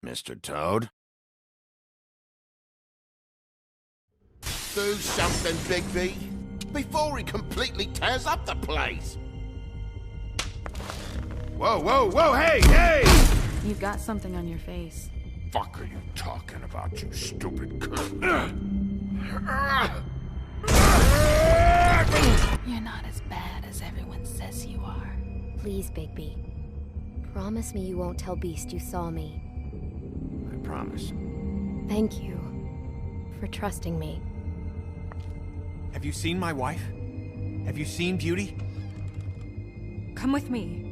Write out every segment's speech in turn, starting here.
Mr. Toad? Do something, Bigby, before he completely tears up the place. Whoa, whoa, whoa, hey, hey! You've got something on your face. Fuck are you talking about, you stupid cunt? You're not as bad as everyone says you are. Please, Bigby. Promise me you won't tell Beast you saw me. I promise. Thank you for trusting me. Have you seen my wife? Have you seen Beauty? Come with me.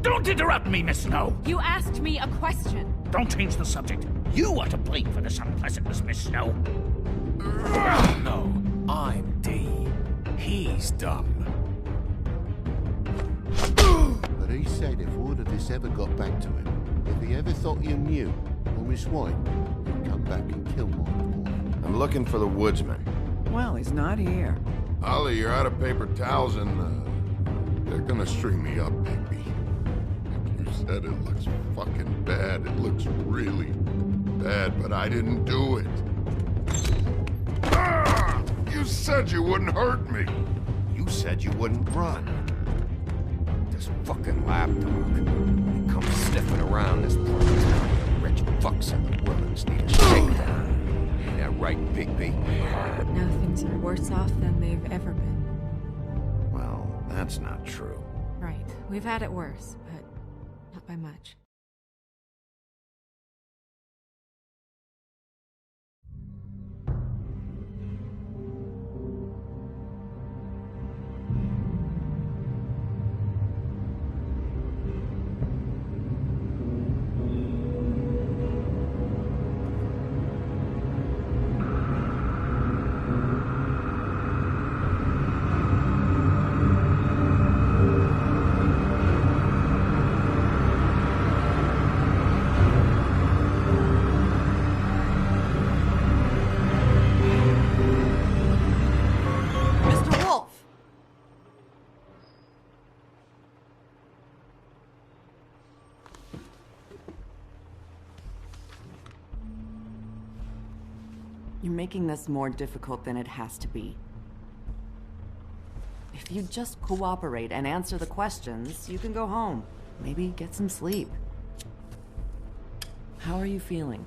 Don't interrupt me, Miss Snow! You asked me a question. Don't change the subject. You are to blame for this unpleasantness, Miss Snow. No, I'm D. He's dumb. But he said if word of this ever got back to him, if he ever thought you knew, or Miss White, he'd come back and kill my boy. I'm looking for the woodsman. Well, he's not here. Ollie, you're out of paper towels and, they're gonna string me up, Bigby. Like you said, it looks fucking bad. It looks really bad, but I didn't do it. Ah! You said you wouldn't hurt me. You said you wouldn't run. This fucking lapdog. He comes sniffing around this place. Rich fucks and the women's need a shakedown. Ain't that right, Bigby? Now things are worse off than they've ever been. Well, that's not true. Right. We've had it worse, but not by much. You're making this more difficult than it has to be. If you just cooperate and answer the questions, you can go home. Maybe get some sleep. How are you feeling?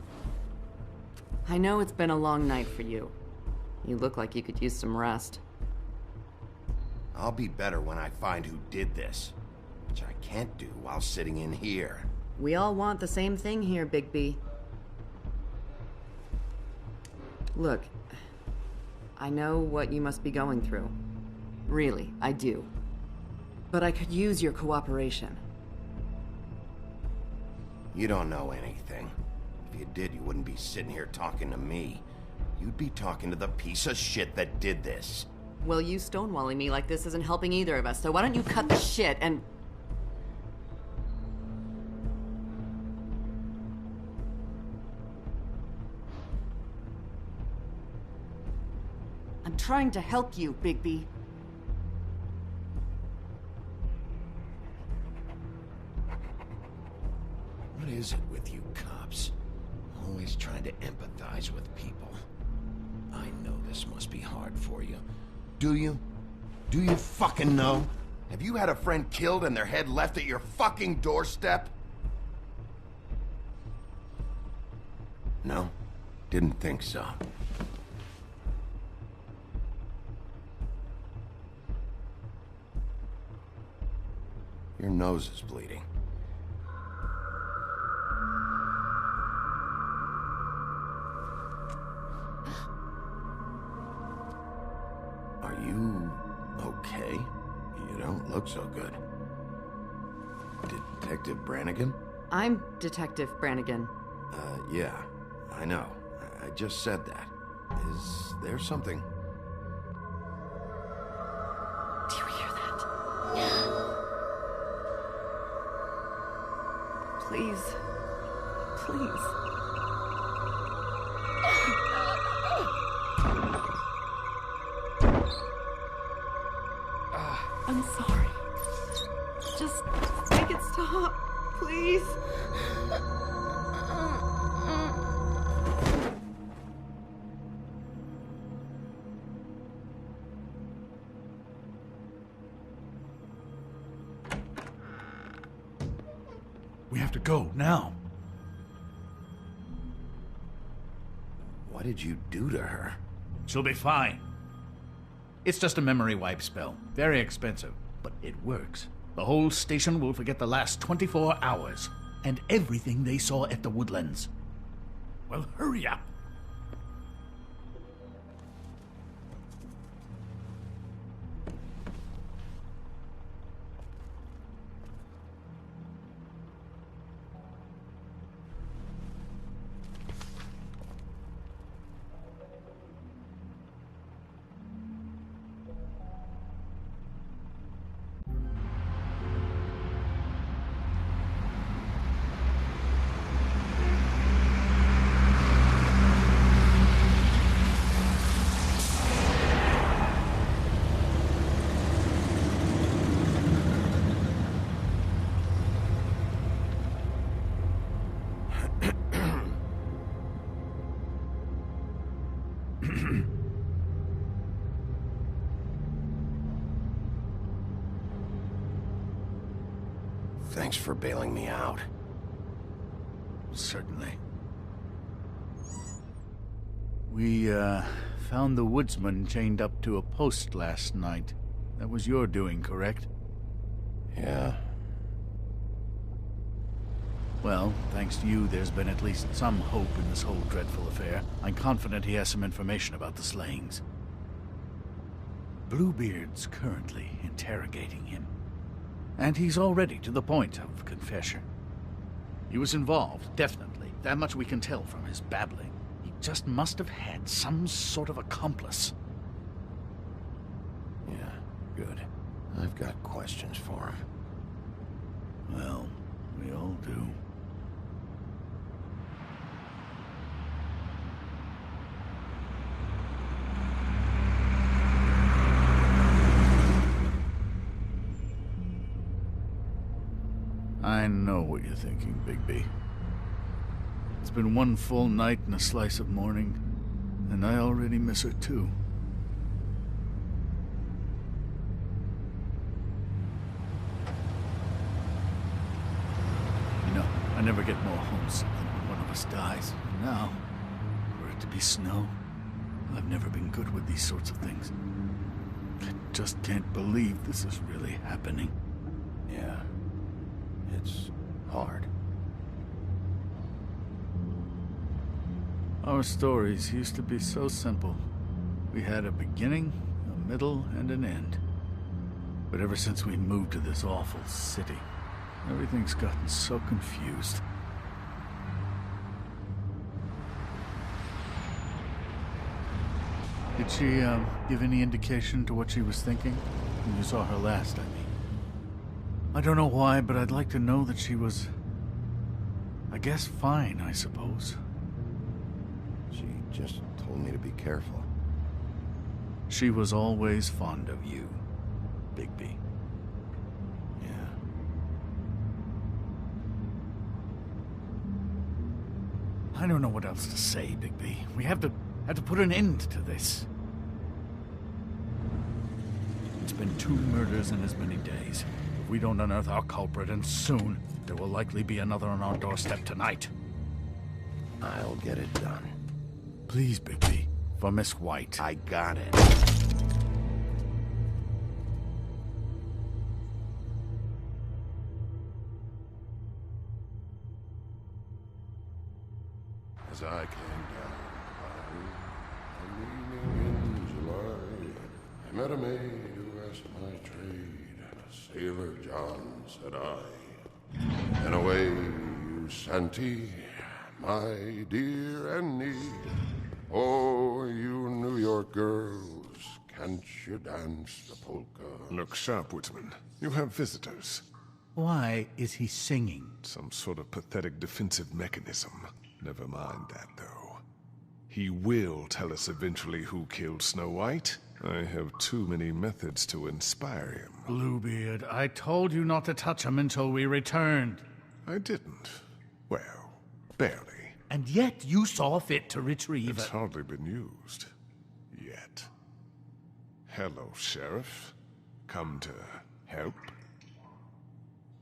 I know it's been a long night for you. You look like you could use some rest. I'll be better when I find who did this, which I can't do while sitting in here. We all want the same thing here, Bigby. Look, I know what you must be going through. Really, I do. But I could use your cooperation. You don't know anything. If you did, you wouldn't be sitting here talking to me. You'd be talking to the piece of shit that did this. Well, you stonewalling me like this isn't helping either of us, so why don't you cut the shit and... I'm trying to help you, Bigby. What is it with you cops? Always trying to empathize with people. I know this must be hard for you. Do you? Do you fucking know? Have you had a friend killed and their head left at your fucking doorstep? No? Didn't think so. Your nose is bleeding. don't look so good. Detective Brannigan? I'm Detective Brannigan. Yeah, I know. I just said that. Is there something? Do you hear that? Please. Please. I'm sorry. Just make it stop, please. We have to go, now. What did you do to her? She'll be fine. It's just a memory wipe spell. Very expensive, but it works. The whole station will forget the last 24 hours, and everything they saw at the Woodlands. Well, hurry up. Thanks for bailing me out. Certainly. We, found the woodsman chained up to a post last night. That was your doing, correct? Yeah. Well, thanks to you, there's been at least some hope in this whole dreadful affair. I'm confident he has some information about the slayings. Bluebeard's currently interrogating him. And he's already to the point of confession. He was involved, definitely. That much we can tell from his babbling. He just must have had some sort of accomplice. Yeah, good. I've got questions for him. Well, we all do. I know what you're thinking, Bigby. It's been one full night and a slice of morning, and I already miss her too. You know, I never get more homesick than when one of us dies. And now, for it to be snow, I've never been good with these sorts of things. I just can't believe this is really happening. Yeah. It's hard. Our stories used to be so simple. We had a beginning, a middle, and an end. But ever since we moved to this awful city, everything's gotten so confused. Did she, give any indication to what she was thinking? When you saw her last, I mean. I don't know why, but I'd like to know that she was... I guess fine, I suppose. She just told me to be careful. She was always fond of you, Bigby. Yeah. I don't know what else to say, Bigby. We have to put an end to this. It's been 2 murders in as many days. If we don't unearth our culprit, and soon, there will likely be another on our doorstep tonight. I'll get it done. Please, Bigby. For Miss White. I got it. As I came down the valley, leaning in July, I met a maid who asked my trade. Sailor John, said I. And away you Santy, my dear Annie. Oh, you New York girls, can't you dance the polka? Look sharp, Woodsman. You have visitors. Why is he singing? Some sort of pathetic defensive mechanism. Never mind that, though. He will tell us eventually who killed Snow White. I have too many methods to inspire him. Bluebeard, I told you not to touch him until we returned. I didn't. Well, barely. And yet you saw fit to retrieve It's it. hardly been used. Yet. Hello, Sheriff. Come to help?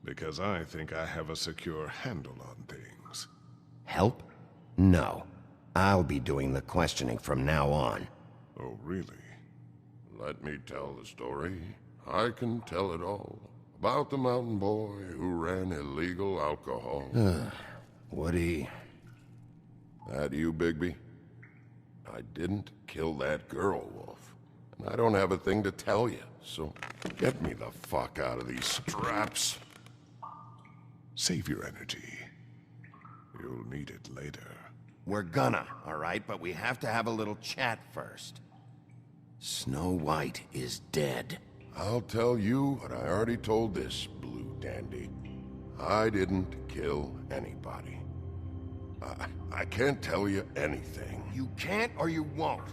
Because I think I have a secure handle on things. Help? No. I'll be doing the questioning from now on. Oh, really? Let me tell the story. I can tell it all. About the mountain boy who ran illegal alcohol. Woody... That you, Bigby? I didn't kill that girl, Wolf. And I don't have a thing to tell you, so get me the fuck out of these straps. Save your energy. You'll need it later. We're gonna, all right? But we have to have a little chat first. Snow White is dead. I'll tell you what I already told this blue dandy. I didn't kill anybody. I can't tell you anything. You can't or you won't.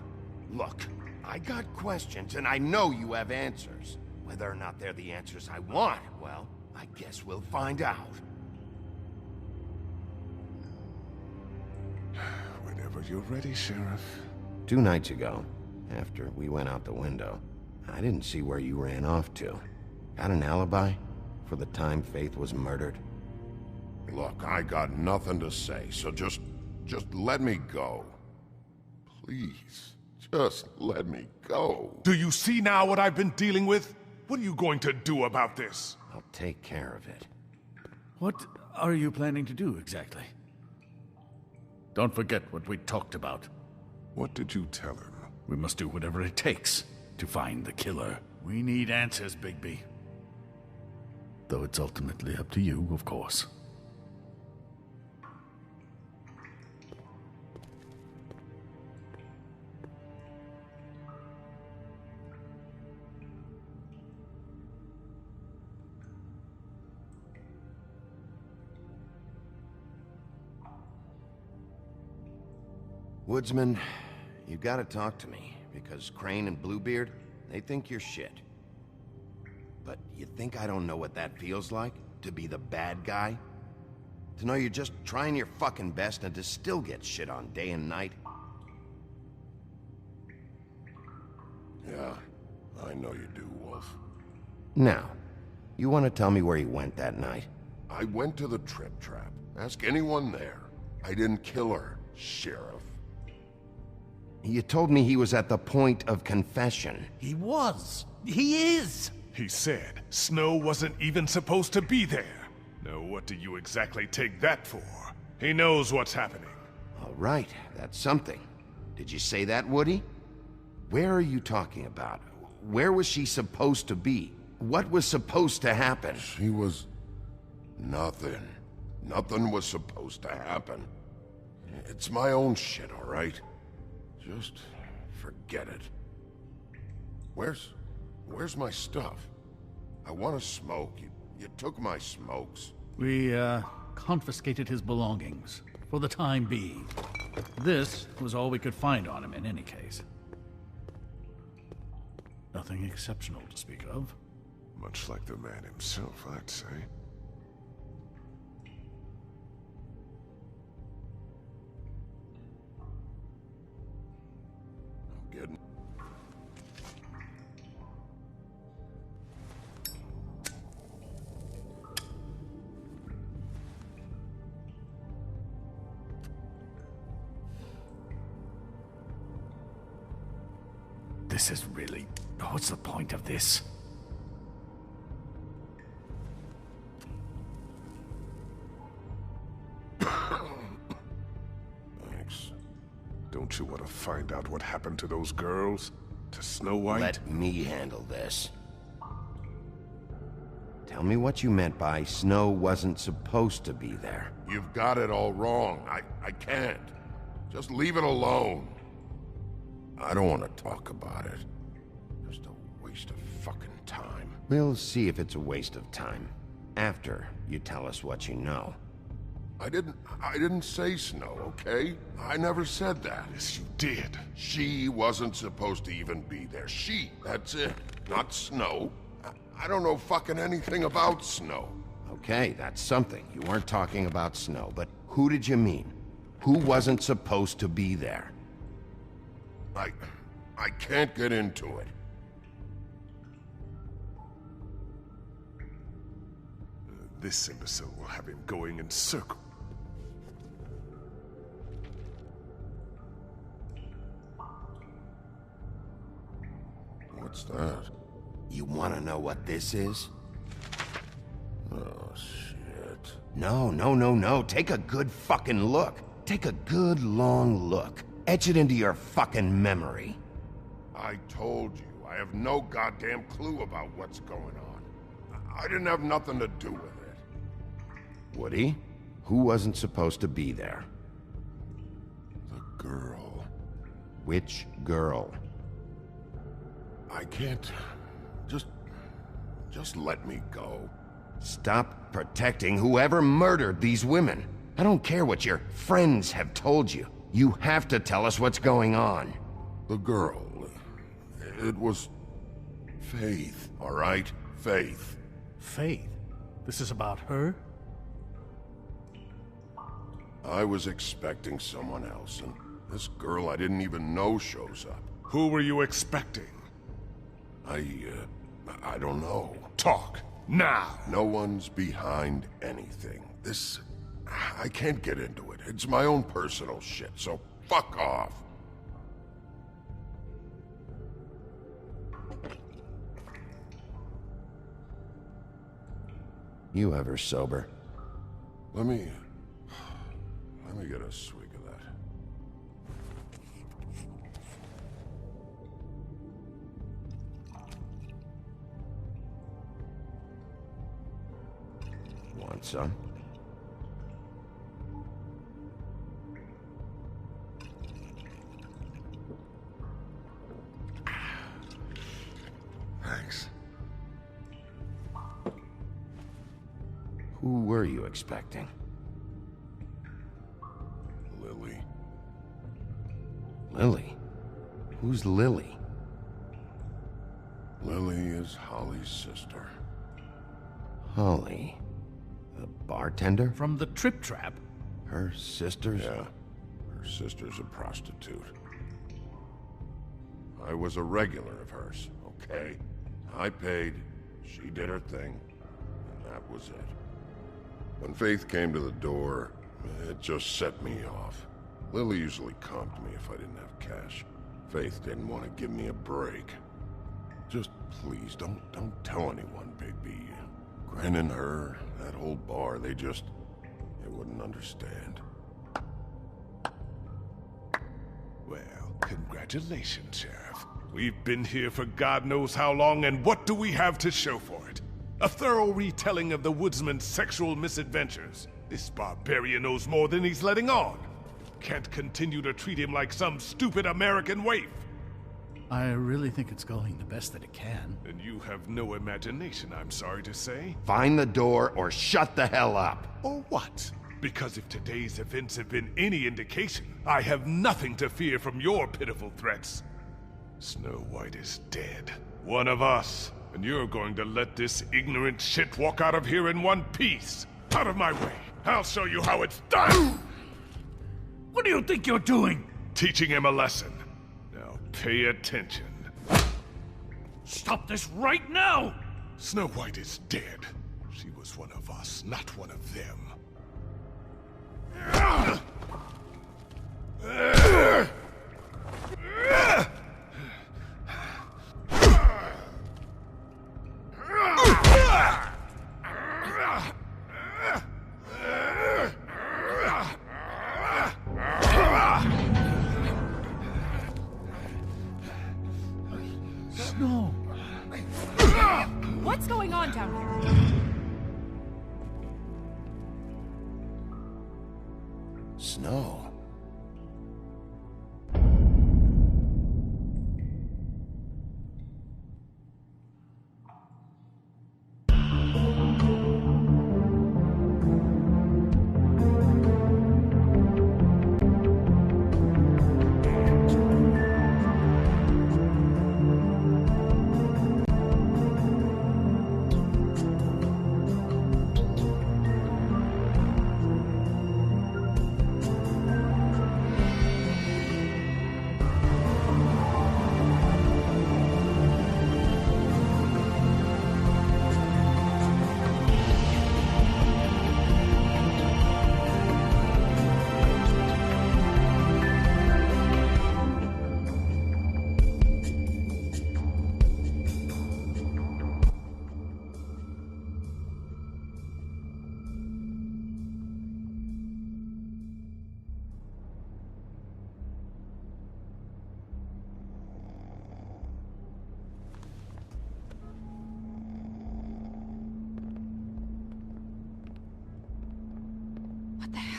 Look, I got questions and I know you have answers. Whether or not they're the answers I want, well, I guess we'll find out. Whenever you're ready, Sheriff. 2 nights ago, after we went out the window, I didn't see where you ran off to. Got an alibi for the time Faith was murdered? Look, I got nothing to say, so just let me go. Please, just let me go. Do you see now what I've been dealing with? What are you going to do about this? I'll take care of it. What are you planning to do exactly? Don't forget what we talked about. What did you tell him? We must do whatever it takes to find the killer. We need answers, Bigby. Though it's ultimately up to you, of course. Woodsman, you gotta talk to me, because Crane and Bluebeard, they think you're shit. But you think I don't know what that feels like? To be the bad guy? To know you're just trying your fucking best and to still get shit on day and night? Yeah, I know you do, Wolf. Now, you want to tell me where you went that night? I went to the Trip Trap. Ask anyone there. I didn't kill her, Sheriff. You told me he was at the point of confession. He was. He is. He said Snow wasn't even supposed to be there. Now what do you exactly take that for? He knows what's happening. All right, that's something. Did you say that, Woody? Where are you talking about? Where was she supposed to be? What was supposed to happen? She was... nothing. Nothing was supposed to happen. It's my own shit, all right? Just forget it. Where's my stuff? I want to smoke. You took my smokes. We, confiscated his belongings, for the time being. This was all we could find on him in any case. Nothing exceptional to speak of. Much like the man himself, I'd say. Getting... This is really... what's the point of this? Thanks. Don't you want to find out what happened to those girls? To Snow White? Let me handle this. Tell me what you meant by Snow wasn't supposed to be there. You've got it all wrong. I can't. Just leave it alone. I don't want to talk about it. Just a waste of fucking time. We'll see if it's a waste of time. After you tell us what you know. I didn't say Snow, okay? I never said that. Yes, you did. She wasn't supposed to even be there. She, that's it. Not Snow. I don't know fucking anything about Snow. Okay, that's something. You weren't talking about Snow, but who did you mean? Who wasn't supposed to be there? I can't get into it. This imbecile will have him going in circles. What's that? You want to know what this is? Oh, shit. No. Take a good fucking look. Take a good long look. Etch it into your fucking memory. I told you, I have no goddamn clue about what's going on. I didn't have nothing to do with it. Woody, who wasn't supposed to be there? The girl. Which girl? I can't... Just let me go. Stop protecting whoever murdered these women. I don't care what your friends have told you. You have to tell us what's going on. The girl... It was... Faith, all right? Faith. Faith? This is about her? I was expecting someone else, and this girl I didn't even know shows up. Who were you expecting? I don't know. Talk, now! No one's behind anything. This... I can't get into it. It's my own personal shit, so fuck off. You ever sober? Let me get a swig of that. Want some? Thanks. Who were you expecting? Lily. Lily? Who's Lily? Lily is Holly's sister. Holly? The bartender? From the Trip Trap? Her sister's? Yeah. Her sister's a prostitute. I was a regular of hers, okay? I paid, she did her thing, and that was it. When Faith came to the door, it just set me off. Lily usually comped me if I didn't have cash. Faith didn't want to give me a break. Just please, don't tell anyone, Bigby. Gren and her, that whole bar, they wouldn't understand. Well, congratulations, Sheriff. We've been here for God knows how long, and what do we have to show for it? A thorough retelling of the woodsman's sexual misadventures. This barbarian knows more than he's letting on. Can't continue to treat him like some stupid American waif. I really think it's going the best that it can. And you have no imagination, I'm sorry to say. Find the door or shut the hell up. Or what? Because if today's events have been any indication, I have nothing to fear from your pitiful threats. Snow White is dead. One of us. And you're going to let this ignorant shit walk out of here in one piece. Out of my way. I'll show you how it's done! What do you think you're doing? Teaching him a lesson. Now pay attention. Stop this right now! Snow White is dead. She was one of us, not one of them. What's going on down here?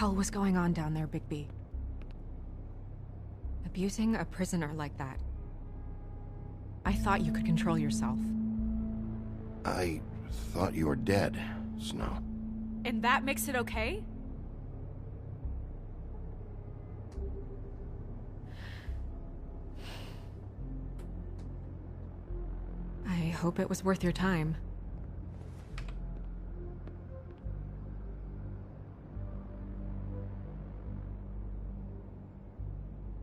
hell was going on down there, Bigby? Abusing a prisoner like that. I thought you could control yourself. I thought you were dead, Snow. And that makes it okay? I hope it was worth your time.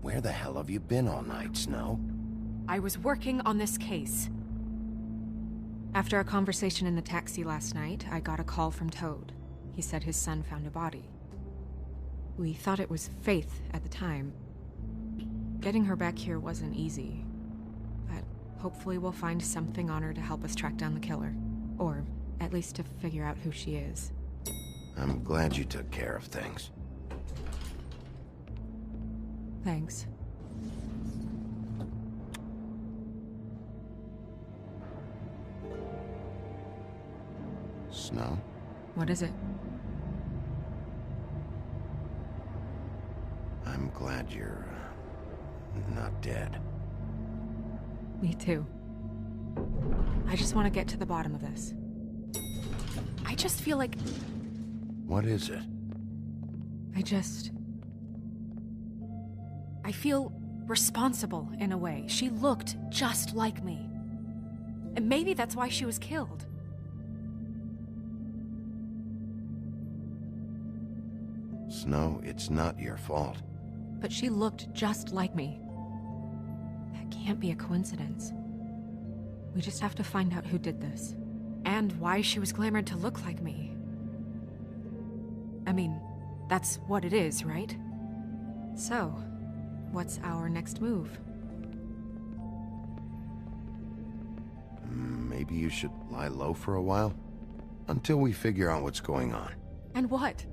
Where the hell have you been all night, Snow? I was working on this case. After a conversation in the taxi last night, I got a call from Toad. He said his son found a body. We thought it was Faith at the time. Getting her back here wasn't easy. But hopefully we'll find something on her to help us track down the killer. Or at least to figure out who she is. I'm glad you took care of things. Thanks. Snow? What is it? I'm glad you're not dead. Me too. I just want to get to the bottom of this. I just feel like... What is it? I feel responsible in a way. She looked just like me. And maybe that's why she was killed. Snow, it's not your fault. But she looked just like me. That can't be a coincidence. We just have to find out who did this. And why she was glamored to look like me. I mean, that's what it is, right? So, what's our next move? Maybe you should lie low for a while? Until we figure out what's going on. And what?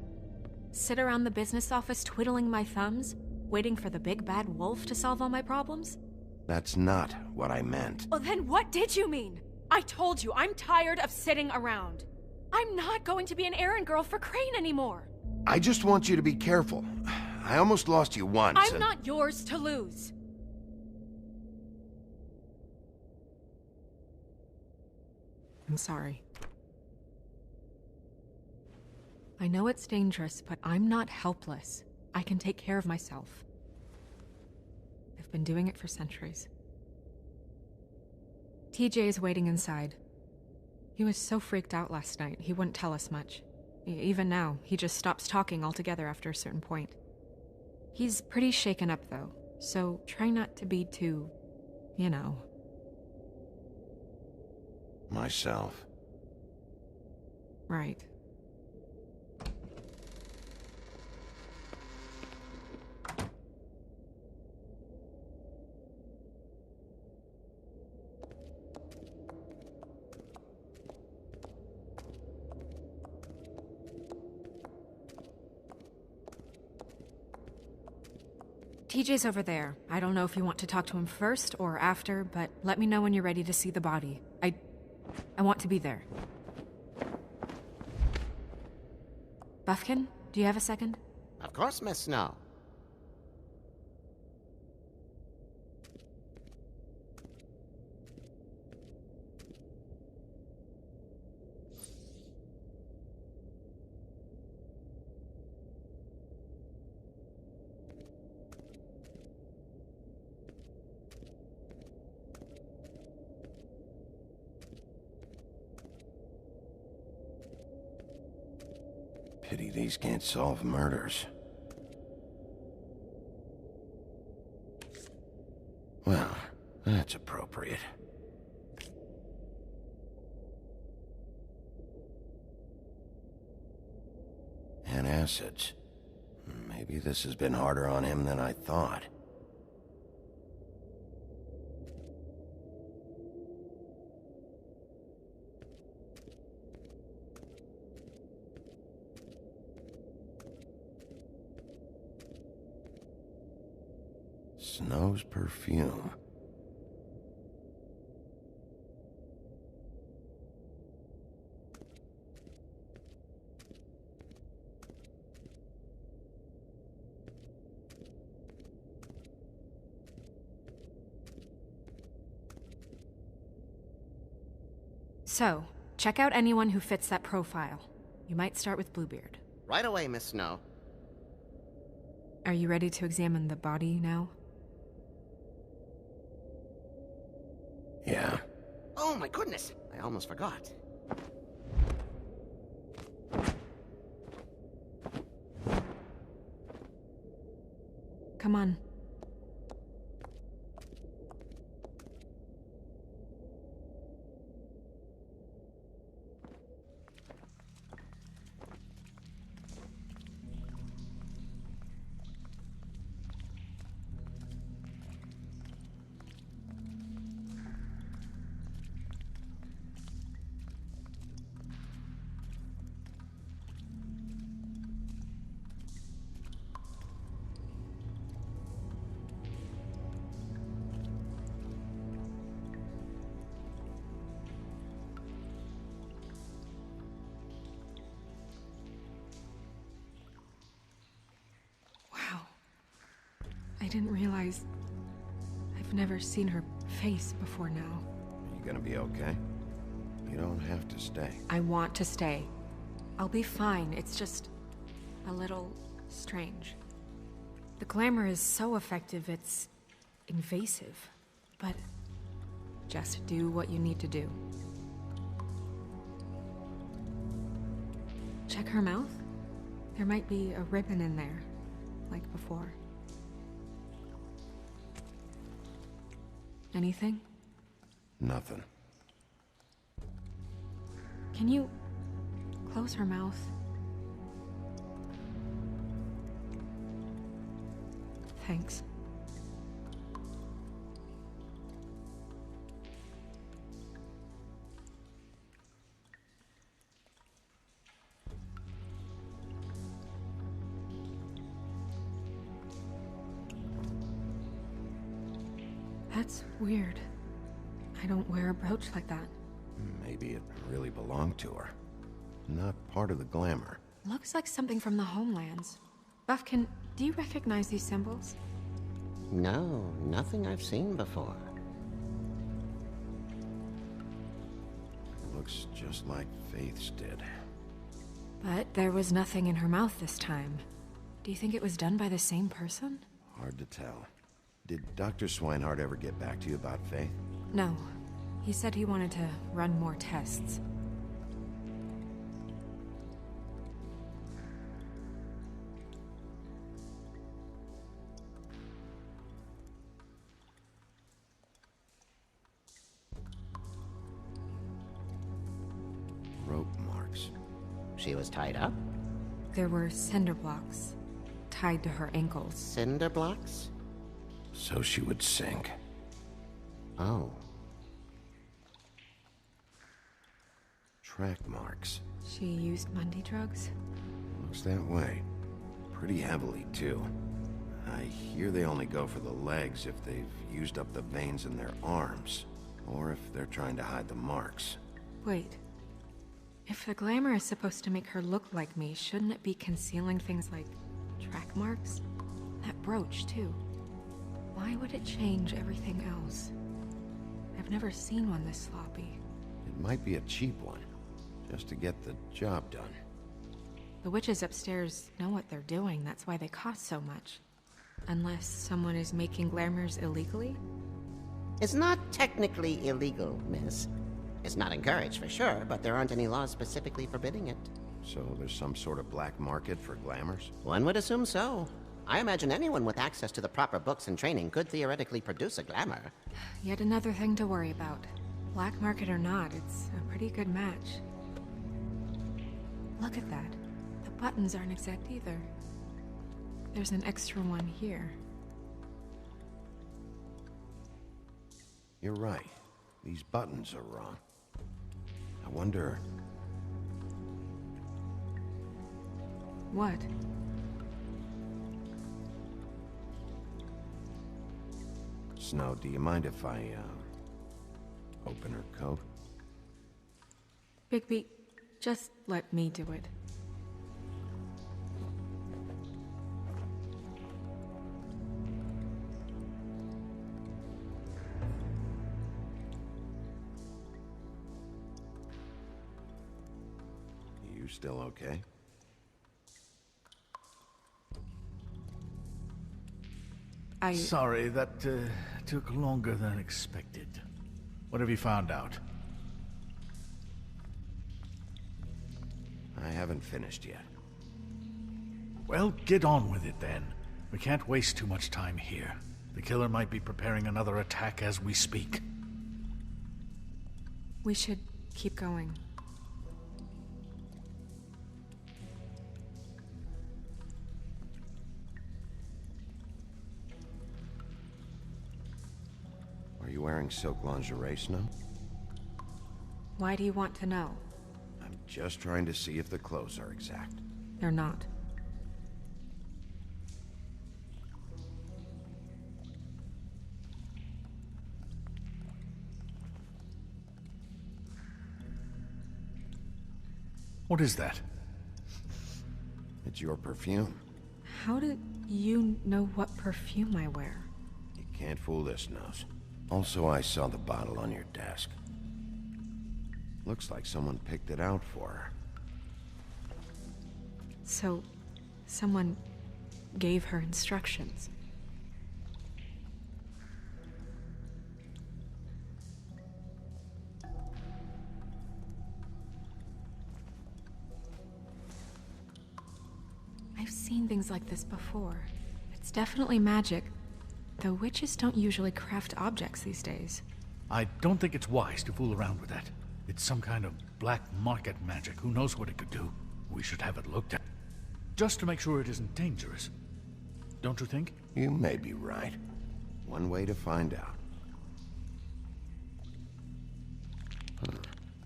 Sit around the business office twiddling my thumbs, waiting for the big bad wolf to solve all my problems? That's not what I meant. Well, then what did you mean? I told you, I'm tired of sitting around. I'm not going to be an errand girl for Crane anymore. I just want you to be careful. I almost lost you once. I'm not yours to lose. I'm sorry. I know it's dangerous, but I'm not helpless. I can take care of myself. I've been doing it for centuries. TJ is waiting inside. He was so freaked out last night, he wouldn't tell us much. Even now, he just stops talking altogether after a certain point. He's pretty shaken up, though, so try not to be too, you know. Myself. Right. TJ's over there. I don't know if you want to talk to him first or after, but let me know when you're ready to see the body. I want to be there. Buffkin, do you have a second? Of course, Miss Snow. Pity these can't solve murders. Well, that's appropriate. And acids. Maybe this has been harder on him than I thought. Snow's perfume. So, check out anyone who fits that profile. You might start with Bluebeard. Right away, Miss Snow. Are you ready to examine the body now? Yeah. Oh my goodness! I almost forgot. Come on. I didn't realize... I've never seen her face before now. Are you gonna be okay? You don't have to stay. I want to stay. I'll be fine, it's just... a little... strange. The glamour is so effective, it's... invasive. But... just do what you need to do. Check her mouth. There might be a ribbon in there, like before. Anything? Nothing. Can you close her mouth? Thanks. That's weird. I don't wear a brooch like that. Maybe it really belonged to her. Not part of the glamour. Looks like something from the homelands. Buffkin, do you recognize these symbols? No, nothing I've seen before. Looks just like Faith's did. But there was nothing in her mouth this time. Do you think it was done by the same person? Hard to tell. Did Dr. Swinehart ever get back to you about Faith? No. He said he wanted to run more tests. Rope marks. She was tied up? There were cinder blocks tied to her ankles. Cinder blocks? So she would sink. Oh. Track marks. She used Mundy drugs? Looks that way. Pretty heavily, too. I hear they only go for the legs if they've used up the veins in their arms, or if they're trying to hide the marks. Wait. If the glamour is supposed to make her look like me, shouldn't it be concealing things like track marks? That brooch, too. Why would it change everything else? I've never seen one this sloppy. It might be a cheap one, just to get the job done. The witches upstairs know what they're doing, that's why they cost so much. Unless someone is making glamours illegally? It's not technically illegal, miss. It's not encouraged for sure, but there aren't any laws specifically forbidding it. So there's some sort of black market for glamours? One would assume so. I imagine anyone with access to the proper books and training could theoretically produce a glamour. Yet another thing to worry about. Black market or not, it's a pretty good match. Look at that. The buttons aren't exact either. There's an extra one here. You're right. These buttons are wrong. I wonder... What? Snow, do you mind if I, open her coat? Bigby, just let me do it. You still okay? Sorry, that took longer than expected. What have you found out? I haven't finished yet. Well, get on with it then. We can't waste too much time here. The killer might be preparing another attack as we speak. We should keep going. Are you wearing silk lingerie, Snow? Why do you want to know? I'm just trying to see if the clothes are exact. They're not. What is that? It's your perfume. How did you know what perfume I wear? You can't fool this nose. Also, I saw the bottle on your desk. Looks like someone picked it out for her. So, someone gave her instructions. I've seen things like this before. It's definitely magic, though witches don't usually craft objects these days. I don't think it's wise to fool around with that. It's some kind of black market magic. Who knows what it could do? We should have it looked at. Just to make sure it isn't dangerous. Don't you think? You may be right. One way to find out.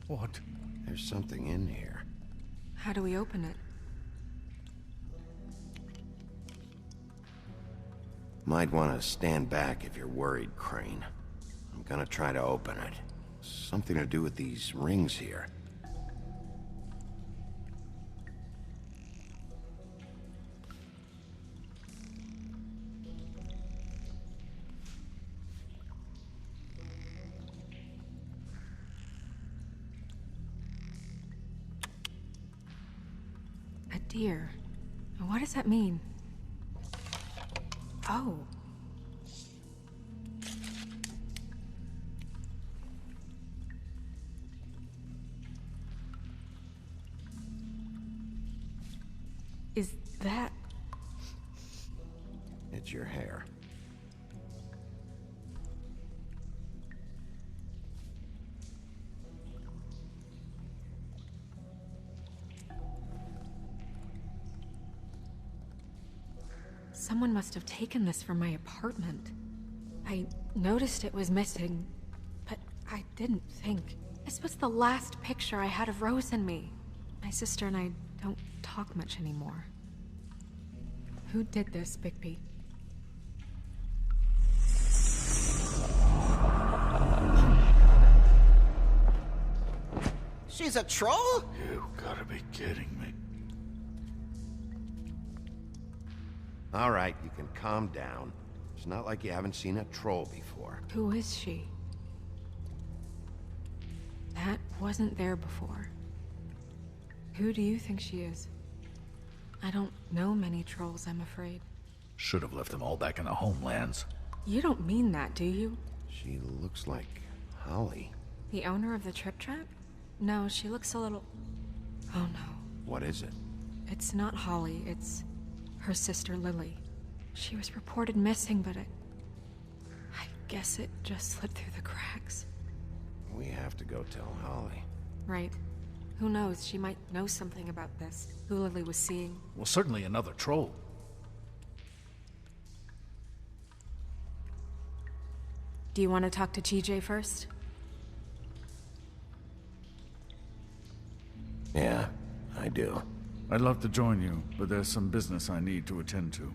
What? There's something in here. How do we open it? Might want to stand back if you're worried, Crane. I'm gonna try to open it. Something to do with these rings here. A deer. What does that mean? Oh. Is that... It's your hair. Someone must have taken this from my apartment. I noticed it was missing, but I didn't think. This was the last picture I had of Rose and me. My sister and I don't talk much anymore. Who did this, Bigby? She's a troll? You gotta be kidding me. All right, you can calm down. It's not like you haven't seen a troll before. Who is she? That wasn't there before. Who do you think she is? I don't know many trolls, I'm afraid. Should have left them all back in the homelands. You don't mean that, do you? She looks like Holly. The owner of the Trip Trap? No, she looks a little... Oh no. What is it? It's not Holly, it's her sister Lily. She was reported missing, but I guess it just slipped through the cracks. We have to go tell Holly. Right. Who knows, she might know something about this. Who Lily was seeing. Well, certainly another troll. Do you want to talk to TJ first? Yeah, I do. I'd love to join you, but there's some business I need to attend to.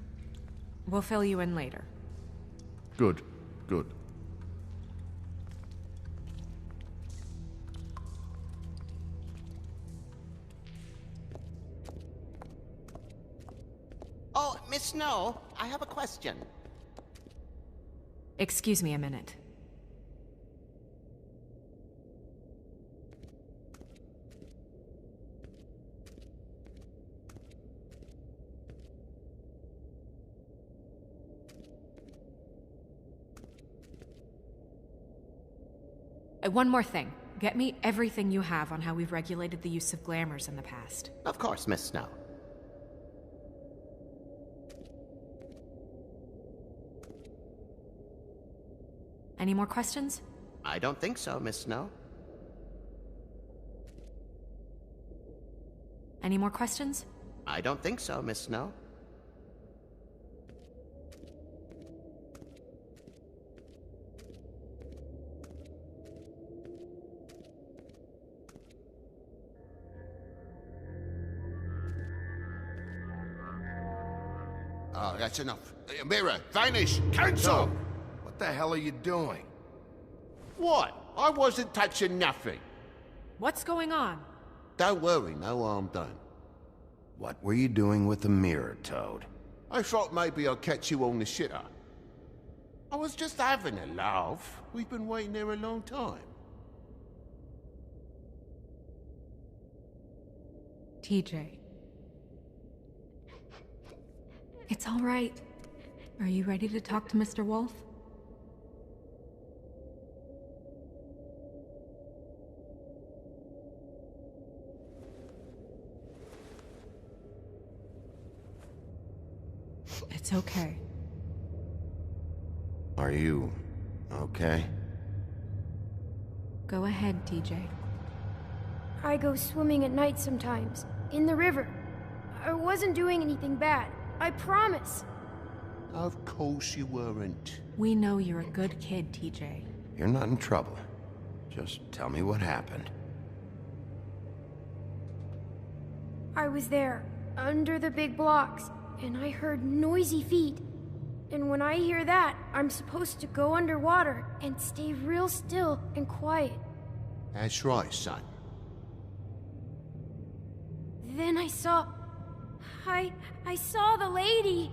We'll fill you in later. Good, good. Oh, Miss Snow, I have a question. Excuse me a minute. One more thing. Get me everything you have on how we've regulated the use of glamours in the past. Of course, Miss Snow. Any more questions? I don't think so, Miss Snow. Any more questions? I don't think so, Miss Snow. Oh, that's enough. Mirror, vanish, cancel! What the hell are you doing? What? I wasn't touching nothing. What's going on? Don't worry, no harm done. What were you doing with the mirror, Toad? I thought maybe I'd catch you on the shitter. I was just having a laugh. We've been waiting there a long time. TJ. It's all right. Are you ready to talk to Mr. Wolf? It's okay. Are you okay? Go ahead, TJ. I go swimming at night sometimes, in the river. I wasn't doing anything bad, I promise. Of course you weren't. We know you're a good kid, TJ. You're not in trouble. Just tell me what happened. I was there, under the big blocks, and I heard noisy feet. And when I hear that, I'm supposed to go underwater and stay real still and quiet. That's right, son. Then I saw the lady.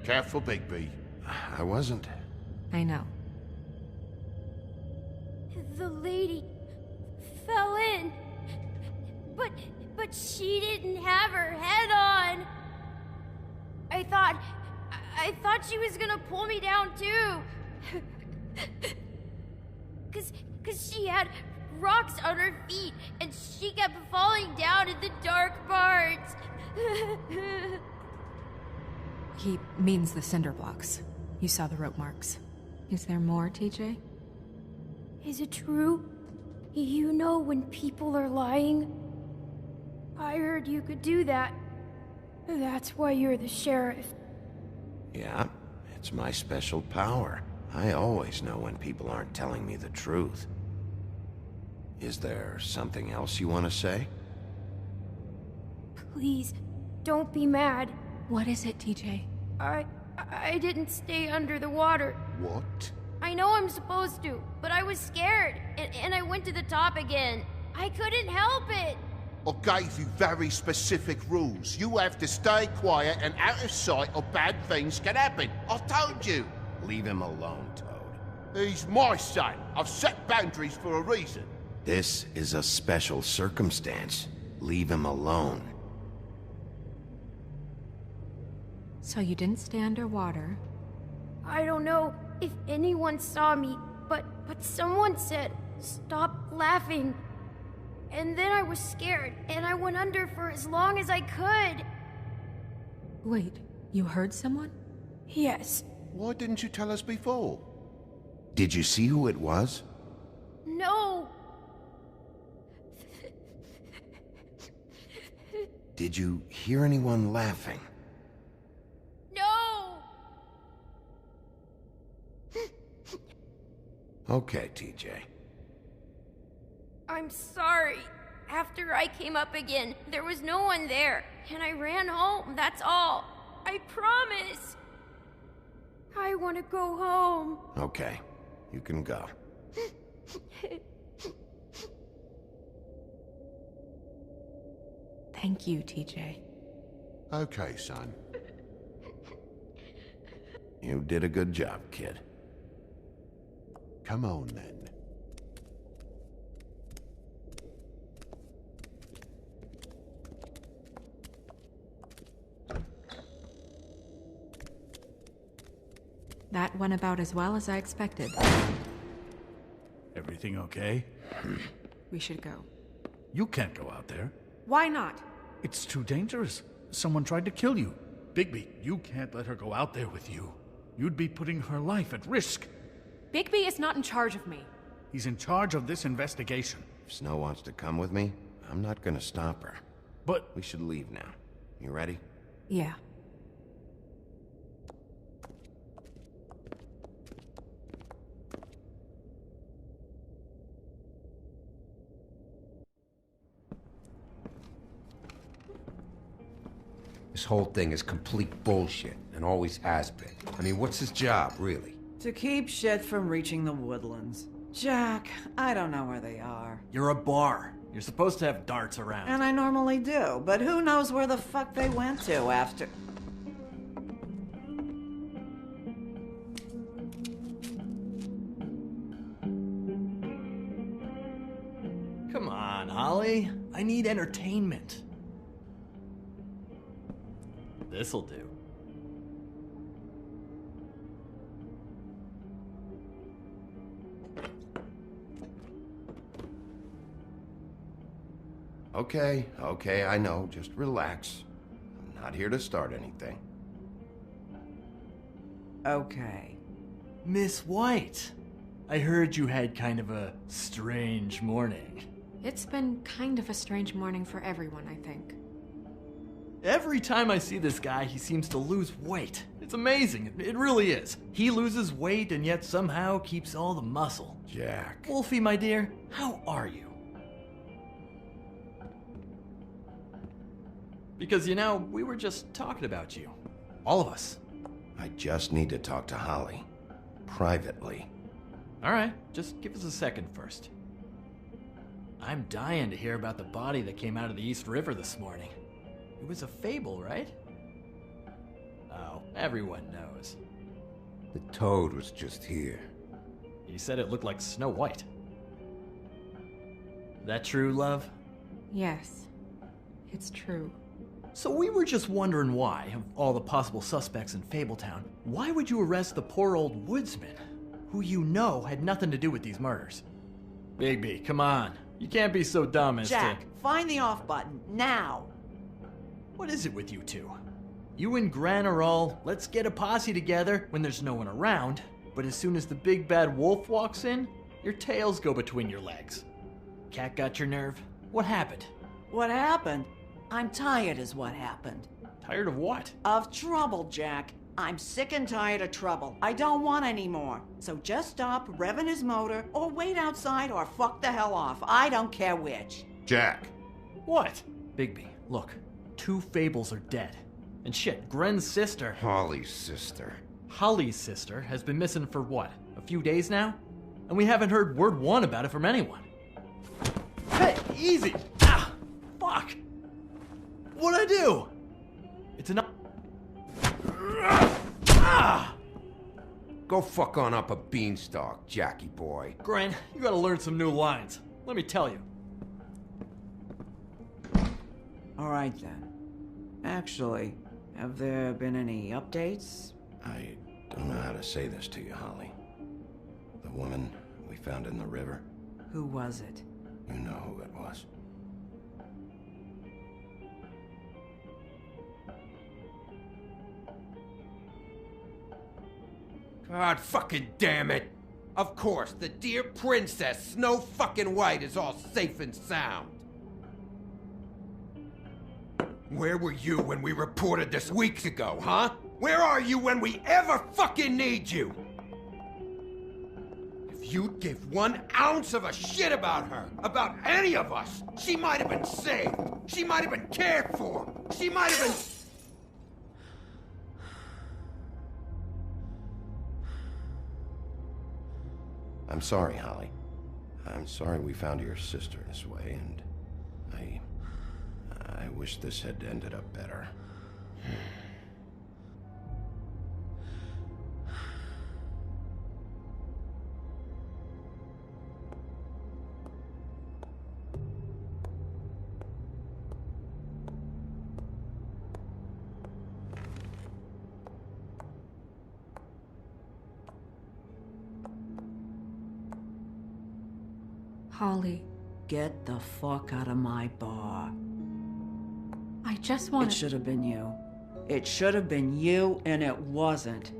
Careful, Bigby. I wasn't. I know. The lady fell in. But she didn't have her head on. I thought she was gonna pull me down too. Cause she had rocks on her feet and she kept falling down in the dark parts. He means the cinder blocks. You saw the rope marks. Is there more, TJ? Is it true? You know when people are lying? I heard you could do that. That's why you're the sheriff. Yeah, it's my special power. I always know when people aren't telling me the truth. Is there something else you want to say? Please, don't be mad. What is it, TJ? I didn't stay under the water. What? I know I'm supposed to, but I was scared, and I went to the top again. I couldn't help it. I gave you very specific rules. You have to stay quiet and out of sight or bad things can happen. I told you. Leave him alone, Toad. He's my son. I've set boundaries for a reason. This is a special circumstance. Leave him alone. So you didn't stay underwater? I don't know if anyone saw me, but someone said, "Stop laughing." And then I was scared, and I went under for as long as I could. Wait, you heard someone? Yes. Why didn't you tell us before? Did you see who it was? No. Did you hear anyone laughing? No. Okay, TJ. I'm sorry. After I came up again, there was no one there, and I ran home, that's all. I promise. I want to go home. Okay, you can go. Thank you, TJ. Okay, son. You did a good job, kid. Come on, then. That went about as well as I expected. Everything okay? We should go. You can't go out there. Why not? It's too dangerous. Someone tried to kill you. Bigby, you can't let her go out there with you. You'd be putting her life at risk. Bigby is not in charge of me. He's in charge of this investigation. If Snow wants to come with me, I'm not gonna stop her. But we should leave now. You ready? Yeah. This whole thing is complete bullshit, and always has been. I mean, what's his job, really? To keep shit from reaching the woodlands. Jack, I don't know where they are. You're a bar. You're supposed to have darts around. And I normally do, but who knows where the fuck they went to after... Come on, Holly. I need entertainment. This'll do. Okay, I know. Just relax. I'm not here to start anything. Okay. Miss White, I heard you had kind of a strange morning. It's been kind of a strange morning for everyone, I think. Every time I see this guy, he seems to lose weight. It's amazing. It really is. He loses weight and yet somehow keeps all the muscle. Jack. Wolfie, my dear, how are you? Because, you know, we were just talking about you. All of us. I just need to talk to Holly. Privately. All right, just give us a second first. I'm dying to hear about the body that came out of the East River this morning. It was a fable, right? Oh, everyone knows. The toad was just here. He said it looked like Snow White. That true, love? Yes, it's true. So we were just wondering why, of all the possible suspects in Fabletown, why would you arrest the poor old woodsman, who you know had nothing to do with these murders? Bigby, come on. You can't be so dumb as Jack, find the off button, now! What is it with you two? You and Gran are all, let's get a posse together when there's no one around, but as soon as the big bad wolf walks in, your tails go between your legs. Cat got your nerve? What happened? What happened? I'm tired is what happened. Tired of what? Of trouble, Jack. I'm sick and tired of trouble. I don't want any more. So just stop revving his motor, or wait outside, or fuck the hell off. I don't care which. Jack. What? Bigby, look. 2 fables are dead. And shit, Gren's sister... Holly's sister. Holly's sister has been missing for what? A few days now? And we haven't heard word one about it from anyone. Hey, easy! Ah! Fuck! What'd I do? It's enough. Ah! Go fuck on up a beanstalk, Jackie boy. Gren, you gotta learn some new lines. Let me tell you. All right then. Actually, have there been any updates? I don't know how to say this to you, Holly. The woman we found in the river. Who was it? You know who it was. God fucking damn it! Of course, the dear princess, Snow fucking White, is all safe and sound. Where were you when we reported this weeks ago, huh? Where are you when we ever fucking need you? If you'd give 1 ounce of a shit about her, about any of us, she might have been saved. She might have been cared for. She might have been... I'm sorry, Holly. I'm sorry we found your sister this way, and I wish this had ended up better. Holly. Get the fuck out of my bar. I just wanted... It should have been you. It should have been you, and it wasn't.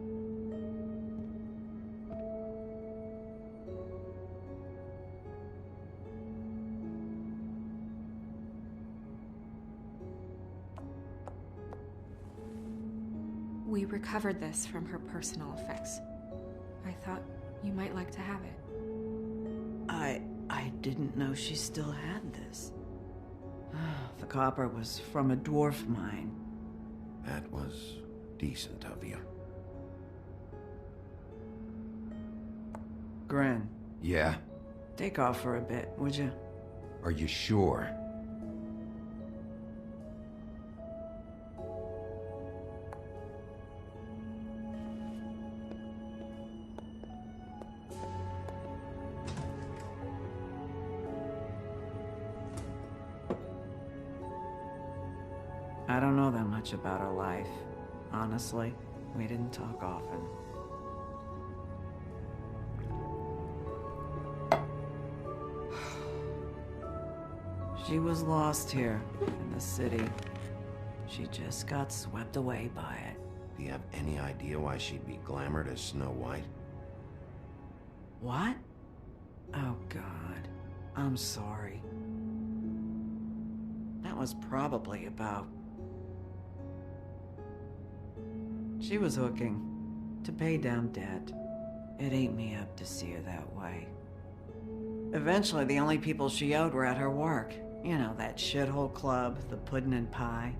We recovered this from her personal effects. I thought you might like to have it. I didn't know she still had this. The copper was from a dwarf mine. That was decent of you. Gren. Yeah? Take off for a bit, would you? Are you sure? I don't know that much about her life. Honestly, we didn't talk often. She was lost here in the city. She just got swept away by it. Do you have any idea why she'd be glamored as Snow White? What? Oh, God. I'm sorry. That was probably about... She was hooking to pay down debt. It ate me up to see her that way. Eventually, the only people she owed were at her work. You know, that shithole club, the Puddin' and Pie.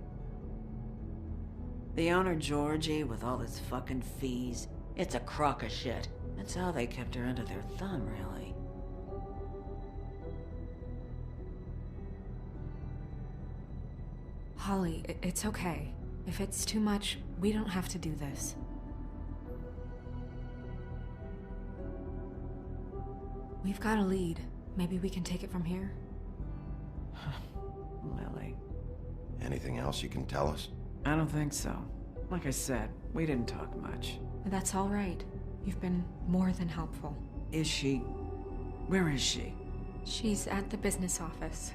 The owner, Georgie, with all his fucking fees, it's a crock of shit. That's how they kept her under their thumb, really. Holly, it's okay. If it's too much, we don't have to do this. We've got a lead. Maybe we can take it from here? Lily. Anything else you can tell us? I don't think so. Like I said, we didn't talk much. That's all right. You've been more than helpful. Is she... Where is she? She's at the business office.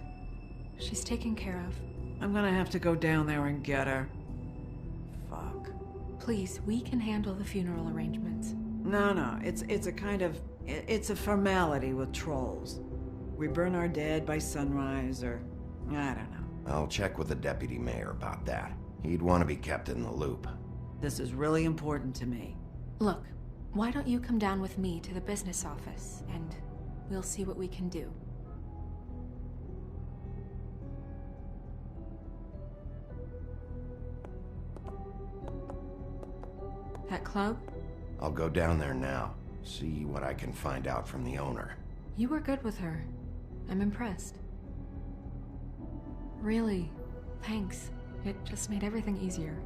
She's taken care of. I'm gonna have to go down there and get her. Fuck. Please, we can handle the funeral arrangements. No, it's a kind of... It's a formality with trolls. We burn our dead by sunrise, or... I don't know. I'll check with the deputy mayor about that. He'd want to be kept in the loop. This is really important to me. Look, why don't you come down with me to the business office, and we'll see what we can do. That club? I'll go down there now. See what I can find out from the owner. You were good with her. I'm impressed. Really, thanks. It just made everything easier.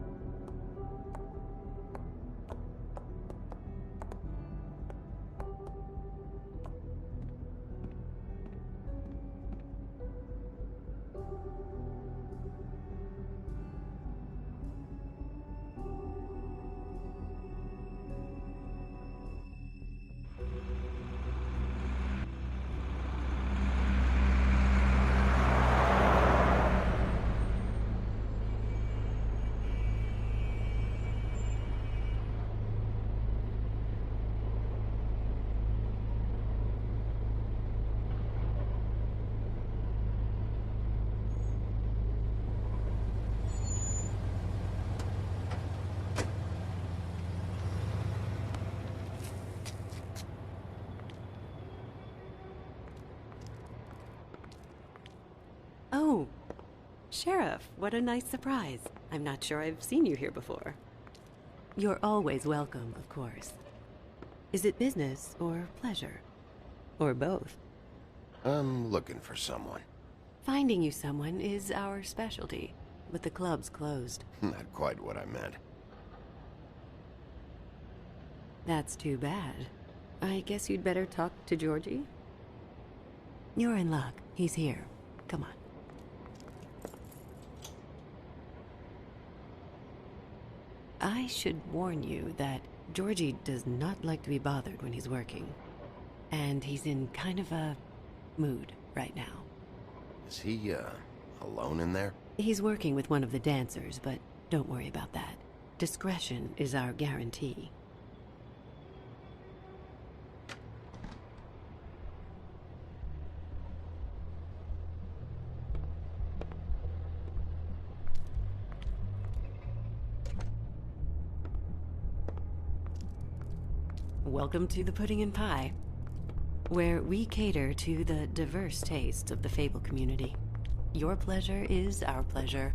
Oh, Sheriff, what a nice surprise. I'm not sure I've seen you here before. You're always welcome, of course. Is it business or pleasure? Or both? I'm looking for someone. Finding you someone is our specialty, but the club's closed. Not quite what I meant. That's too bad. I guess you'd better talk to Georgie? You're in luck. He's here. Come on. I should warn you that Georgie does not like to be bothered when he's working. And he's in kind of a mood right now. Is he, alone in there? He's working with one of the dancers, but don't worry about that. Discretion is our guarantee. Welcome to the Pudding and Pie, where we cater to the diverse tastes of the Fable community. Your pleasure is our pleasure.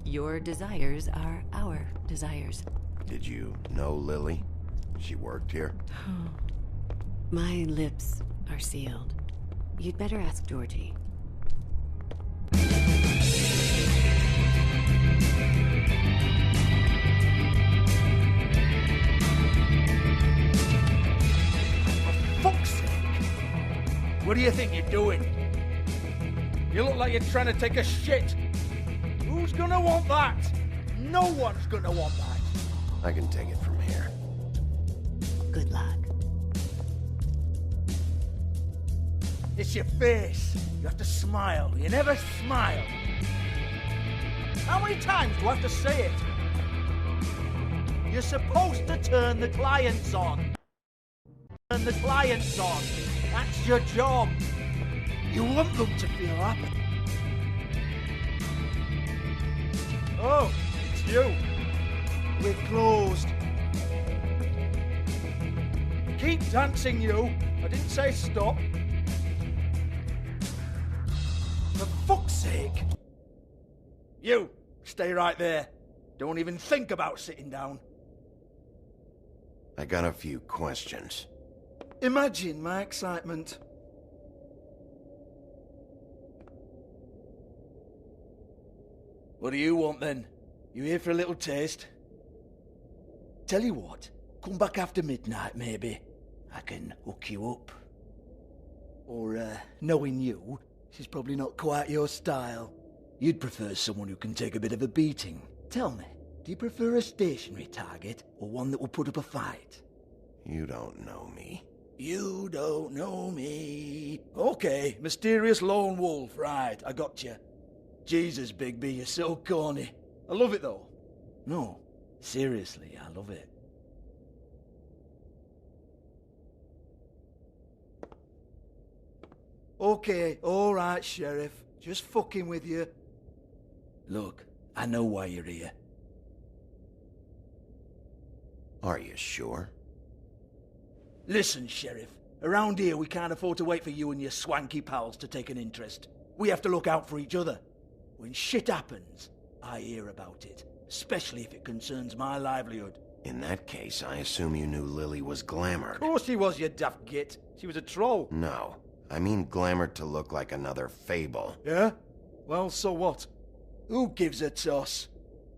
Your desires are our desires. Did you know Lily? She worked here? My lips are sealed. You'd better ask Georgie. Fuck's sake! What do you think you're doing? You look like you're trying to take a shit. Who's gonna want that? No one's gonna want that. I can take it from here. Good luck. It's your face. You have to smile. You never smile. How many times do I have to say it? You're supposed to turn the clients on. Turn the clients on. That's your job. You want them to feel happy. Oh, it's you. We're closed. Keep dancing, you. I didn't say stop. For fuck's sake. You, stay right there. Don't even think about sitting down. I got a few questions. Imagine my excitement. What do you want then? You here for a little taste? Tell you what, come back after midnight maybe. I can hook you up. Or, knowing you, she's probably not quite your style. You'd prefer someone who can take a bit of a beating. Tell me, do you prefer a stationary target or one that will put up a fight? You don't know me. You don't know me. Okay, mysterious lone wolf, right, I got you. Jesus, Bigby, you're so corny. I love it though. No, seriously, I love it. Okay, alright, Sheriff. Just fucking with you. Look, I know why you're here. Are you sure? Listen, Sheriff. Around here, we can't afford to wait for you and your swanky pals to take an interest. We have to look out for each other. When shit happens, I hear about it. Especially if it concerns my livelihood. In that case, I assume you knew Lily was glamored. Of course she was, you daft git. She was a troll. No. I mean glamored to look like another fable. Yeah? Well, so what? Who gives a toss?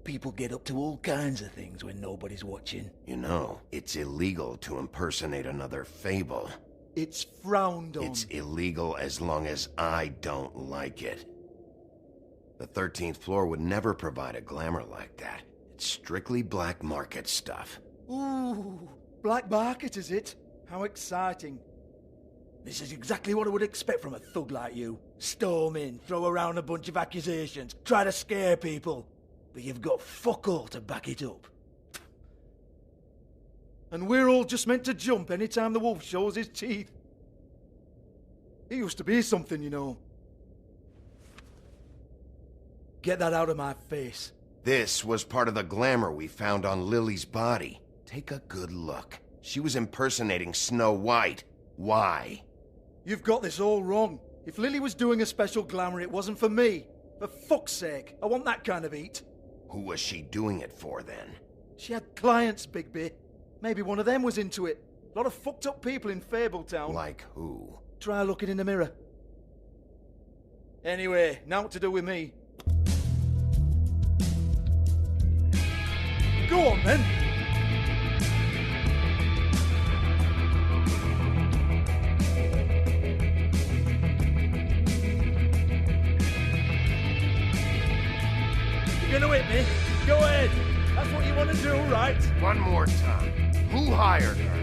People get up to all kinds of things when nobody's watching. You know, it's illegal to impersonate another fable. It's frowned on. It's illegal as long as I don't like it. The 13th floor would never provide a glamour like that. It's strictly black market stuff. Ooh, black market is it? How exciting. This is exactly what I would expect from a thug like you. Storm in, throw around a bunch of accusations, try to scare people. But you've got fuck all to back it up. And we're all just meant to jump any time the wolf shows his teeth. He used to be something, you know. Get that out of my face. This was part of the glamour we found on Lily's body. Take a good look. She was impersonating Snow White. Why? You've got this all wrong. If Lily was doing a special glamour, it wasn't for me. For fuck's sake, I want that kind of eat. Who was she doing it for, then? She had clients, Bigby. Maybe one of them was into it. A lot of fucked up people in Fabletown. Like who? Try looking in the mirror. Anyway, now what to do with me. Go on, then. You're gonna hit me? Go ahead. That's what you want to do, right? One more time. Who hired her?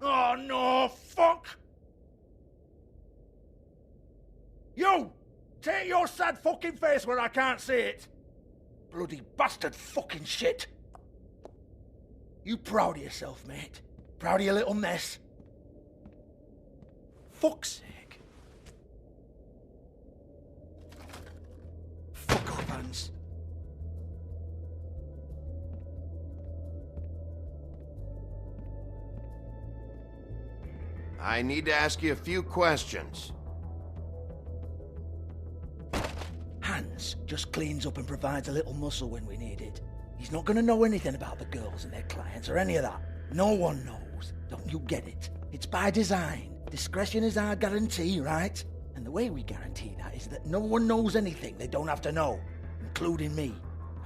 Oh, no, fuck! You! Take your sad fucking face where I can't see it! Bloody bastard fucking shit! You proud of yourself, mate? Proud of your little mess? Fuck's sake. Fuck off, Hans. I need to ask you a few questions. Hans just cleans up and provides a little muscle when we need it. He's not gonna know anything about the girls and their clients or any of that. No one knows. Don't you get it? It's by design. Discretion is our guarantee, right? And the way we guarantee that is that no one knows anything they don't have to know, including me.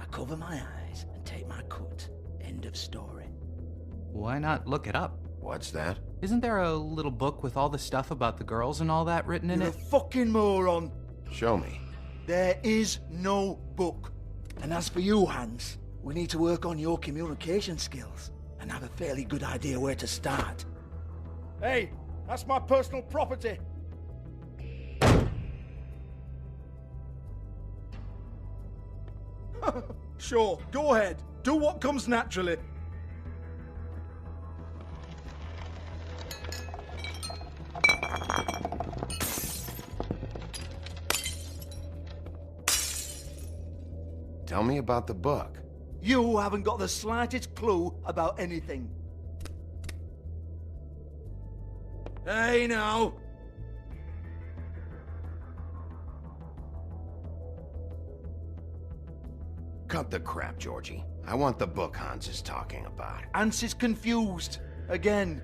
I cover my eyes and take my cut. End of story. Why not look it up? What's that? Isn't there a little book with all the stuff about the girls and all that written in You're it? a fucking moron. Show me. There is no book. And as for you, Hans, we need to work on your communication skills and have a fairly good idea where to start. Hey, that's my personal property. Sure, go ahead. Do what comes naturally. Tell me about the book. You haven't got the slightest clue about anything. Hey, now. Cut the crap, Georgie. I want the book Hans is talking about. Hans is confused. Again.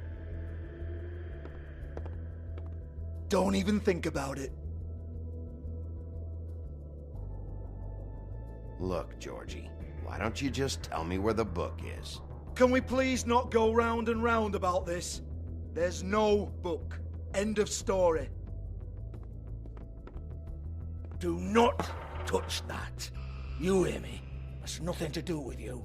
Don't even think about it. Look, Georgie, why don't you just tell me where the book is? Can we please not go round and round about this? There's no book. End of story. Do not touch that. You hear me? That's nothing to do with you.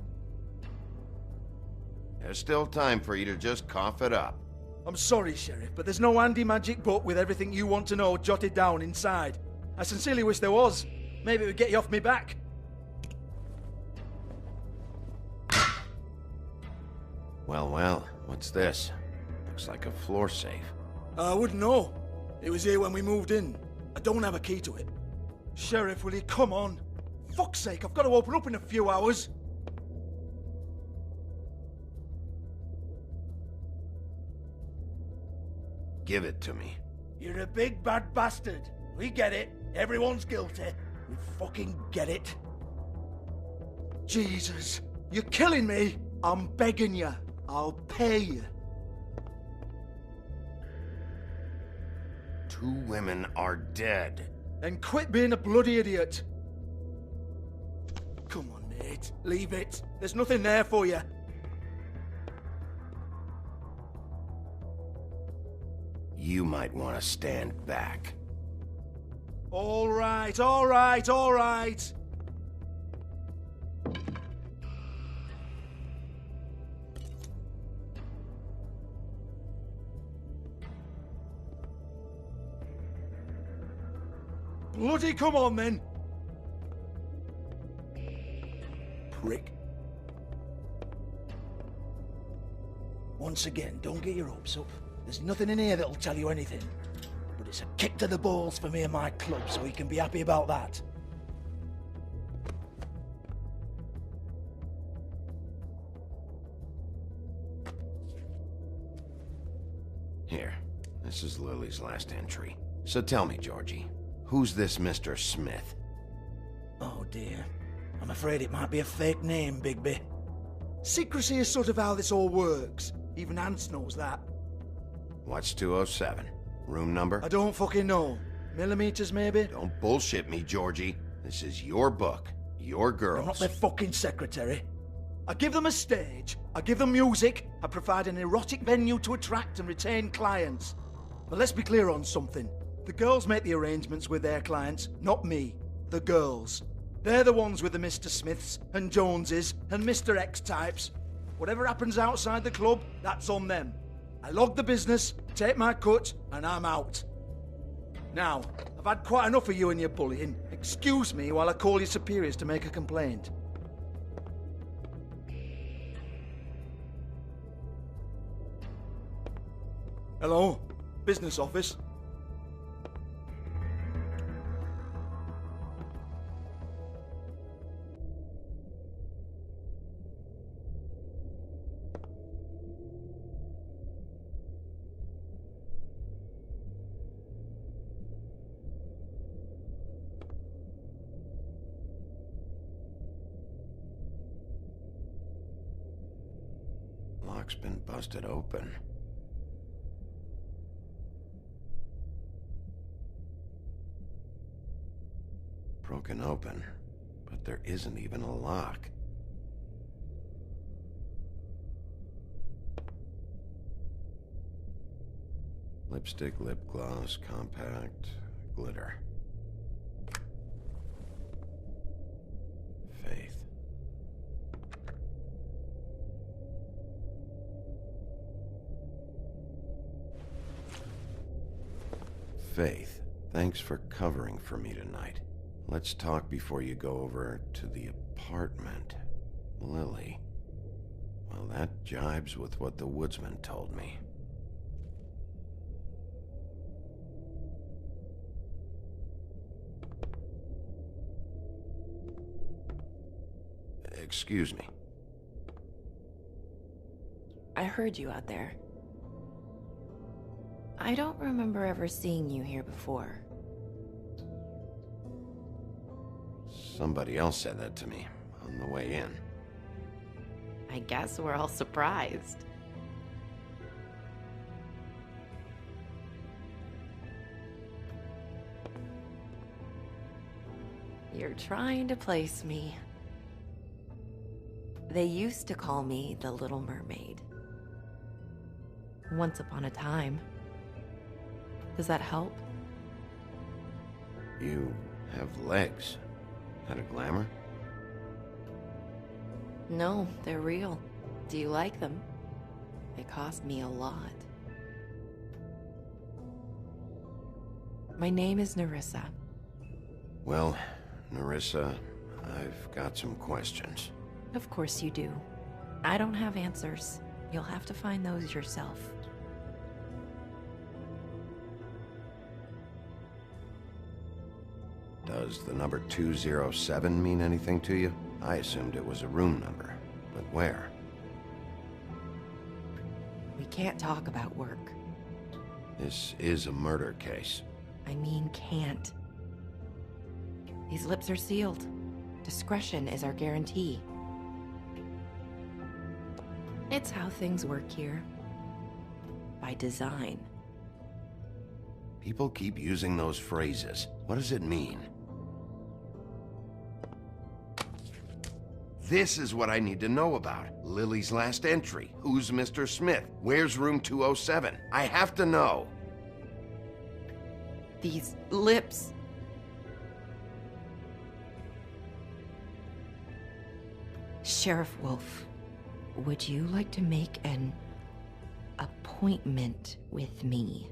There's still time for you to just cough it up. I'm sorry, Sheriff, but there's no handy magic book with everything you want to know jotted down inside. I sincerely wish there was. Maybe it would get you off me back. Well, well, what's this? Looks like a floor safe. I wouldn't know. It was here when we moved in. I don't have a key to it. Sheriff, will you come on? Fuck's sake, I've got to open up in a few hours. Give it to me. You're a big bad bastard. We get it. Everyone's guilty. We fucking get it. Jesus, you're killing me. I'm begging you. I'll pay you. 2 women are dead. And quit being a bloody idiot. Come on, mate. Leave it. There's nothing there for you. You might want to stand back. All right, all right, all right. Bloody come on, then. Prick. Once again, don't get your hopes up. There's nothing in here that'll tell you anything. But it's a kick to the balls for me and my club, so we can be happy about that. Here, this is Lily's last entry. So tell me, Georgie, who's this Mr. Smith? Oh dear. I'm afraid it might be a fake name, Bigby. Secrecy is sort of how this all works. Even Hans knows that. What's 207? Room number? I don't fucking know. Millimeters, maybe? Don't bullshit me, Georgie. This is your book. Your girls. I'm not their fucking secretary. I give them a stage. I give them music. I provide an erotic venue to attract and retain clients. But let's be clear on something. The girls make the arrangements with their clients, not me. The girls. They're the ones with the Mr. Smiths and Joneses and Mr. X types. Whatever happens outside the club, that's on them. I log the business, take my cut, and I'm out. Now, I've had quite enough of you and your bullying. Excuse me while I call your superiors to make a complaint. Hello? Business office? Lock's been busted open. Broken open, but there isn't even a lock. Lipstick, lip gloss, compact, glitter. Faith. Faith, thanks for covering for me tonight. Let's talk before you go over to the apartment. Lily. Well, that jibes with what the woodsman told me. Excuse me. I heard you out there. I don't remember ever seeing you here before. Somebody else said that to me on the way in. I guess we're all surprised. You're trying to place me. They used to call me the Little Mermaid. Once upon a time. Does that help? You have legs. Had a glamour? No, they're real. Do you like them? They cost me a lot. My name is Nerissa. Well, Nerissa, I've got some questions. Of course you do. I don't have answers. You'll have to find those yourself. Does the number 207 mean anything to you? I assumed it was a room number, but where? We can't talk about work. This is a murder case. I mean can't. These lips are sealed. Discretion is our guarantee. It's how things work here. By design. People keep using those phrases. What does it mean? This is what I need to know about. Lily's last entry. Who's Mr. Smith? Where's room 207? I have to know. These lips. Sheriff Wolf, would you like to make an appointment with me?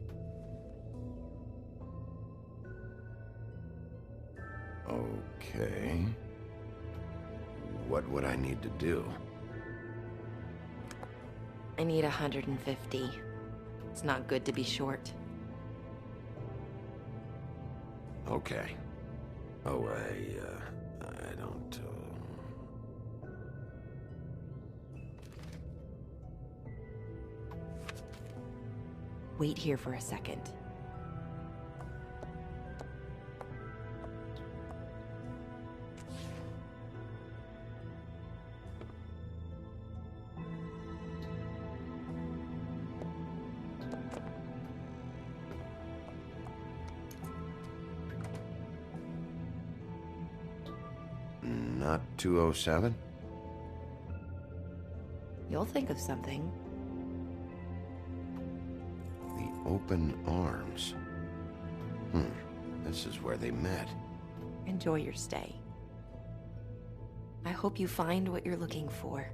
Okay. What would I need to do? I need 150. It's not good to be short. Okay. Oh, I don't, Wait here for a second. Not 207? You'll think of something. The open arms. This is where they met. Enjoy your stay. I hope you find what you're looking for.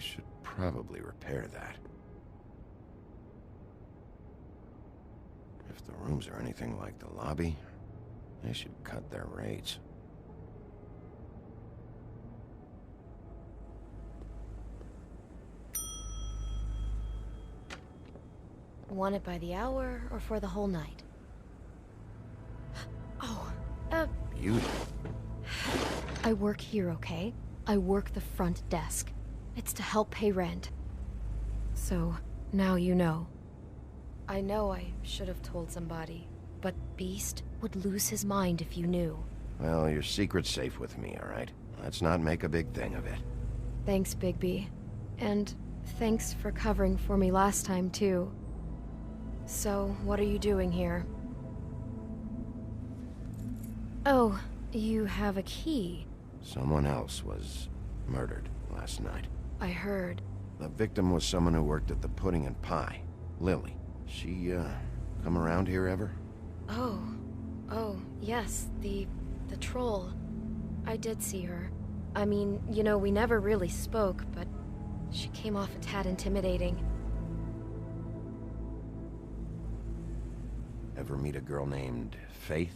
should probably repair that. If the rooms are anything like the lobby, they should cut their rates. Want it by the hour or for the whole night? Oh, Beauty. I work here, okay? I work the front desk. It's to help pay rent. So, now you know. I know I should have told somebody, but Beast would lose his mind if you knew. Well, your secret's safe with me, all right? Let's not make a big thing of it. Thanks, Bigby. And thanks for covering for me last time, too. So, what are you doing here? Oh, you have a key. Someone else was murdered last night. I heard. The victim was someone who worked at the Pudding and Pie. Lily. She, come around here ever? Oh, yes, the troll. I did see her. I mean, you know, we never really spoke, but she came off a tad intimidating. Ever meet a girl named Faith?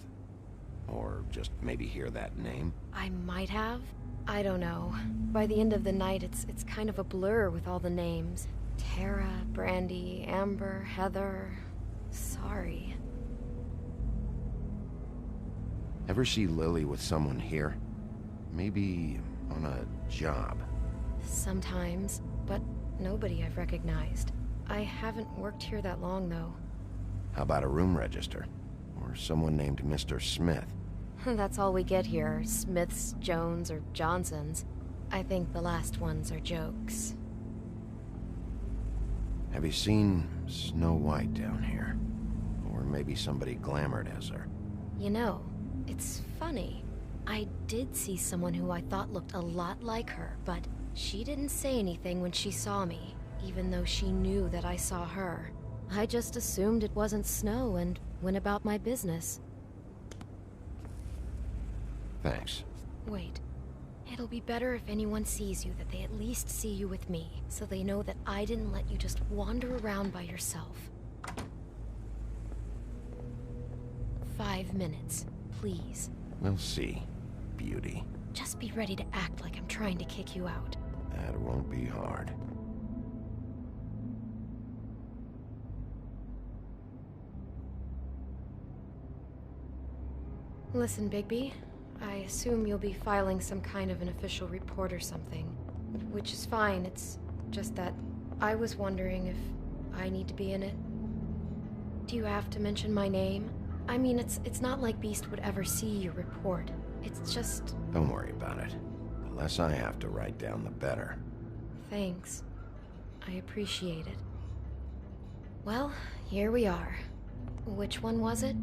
Or just maybe hear that name? I might have. I don't know. By the end of the night, it's kind of a blur with all the names. Tara, Brandy, Amber, Heather... Sorry. Ever see Lily with someone here? Maybe on a job? Sometimes, but nobody I've recognized. I haven't worked here that long, though. How about a room register? Or someone named Mr. Smith? That's all we get here, Smiths, Jones, or Johnsons. I think the last ones are jokes. Have you seen Snow White down here? Or maybe somebody glamored as her? You know, it's funny. I did see someone who I thought looked a lot like her, but she didn't say anything when she saw me, even though she knew that I saw her. I just assumed it wasn't Snow and went about my business. Thanks. Wait. It'll be better if anyone sees you that they at least see you with me, so they know that I didn't let you just wander around by yourself. 5 minutes, please. We'll see, beauty. Just be ready to act like I'm trying to kick you out. That won't be hard. Listen, Bigby. I assume you'll be filing some kind of an official report or something. Which is fine, it's just that I was wondering if I need to be in it. Do you have to mention my name? I mean, it's not like Beast would ever see your report. It's just... Don't worry about it. The less I have to write down, the better. Thanks. I appreciate it. Well, here we are. Which one was it?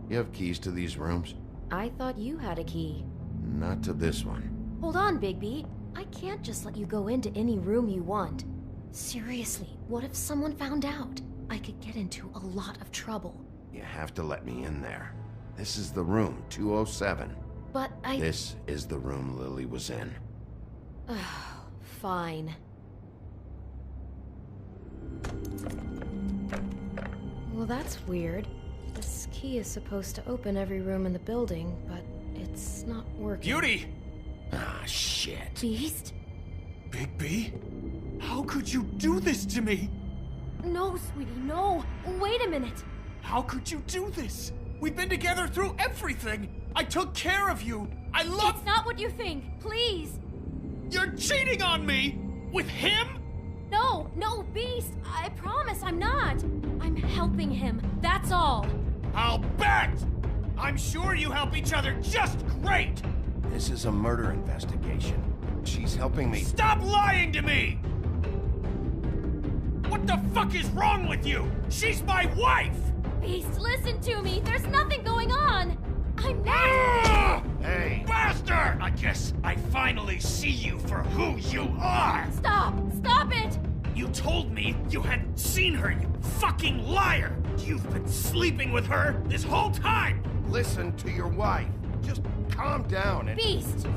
You have keys to these rooms? I thought you had a key. Not to this one. Hold on, Bigby. I can't just let you go into any room you want. Seriously, what if someone found out? I could get into a lot of trouble. You have to let me in there. This is the room, 207. But This is the room Lily was in. Fine. Well, that's weird. This key is supposed to open every room in the building, but it's not working. Beauty! Ah, shit. Beast? Bigby? How could you do this to me? No, sweetie, no. Wait a minute. How could you do this? We've been together through everything. I took care of you. I love... It's not what you think. Please. You're cheating on me! With him? No, Beast. I promise I'm not. I'm helping him. That's all. I'll bet! I'm sure you help each other just great! This is a murder investigation. she's helping me. Stop lying to me! What the fuck is wrong with you? She's my wife! Beast, listen to me. There's nothing going on. I'm not. Hey! Bastard! I guess I finally see you for who you are! Stop! Stop it! You told me you hadn't seen her, you fucking liar! You've been sleeping with her this whole time! Listen to your wife. Just calm down and... Beast!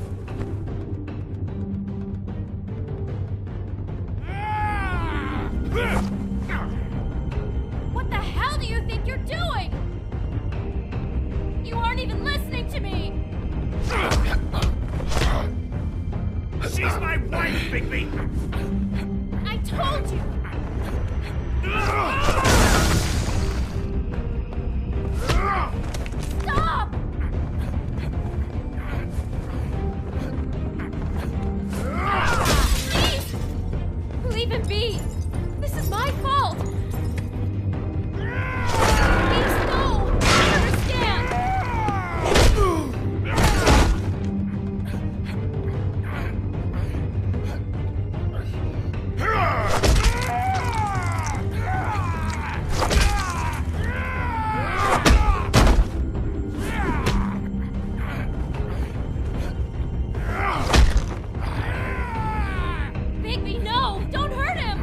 What the hell do you think you're doing? You aren't even listening to me! She's my wife, Bigby! I told you! Stop! Please! Leave him be! This is my fault! Please, no! I understand! Bigby, no! Don't hurt him!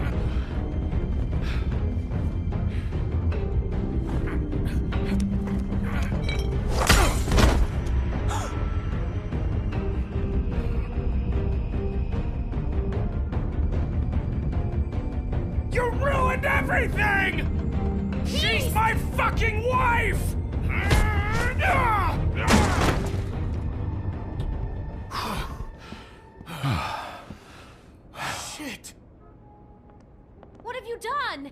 You ruined everything! She's my fucking wife! Shit! What have you done?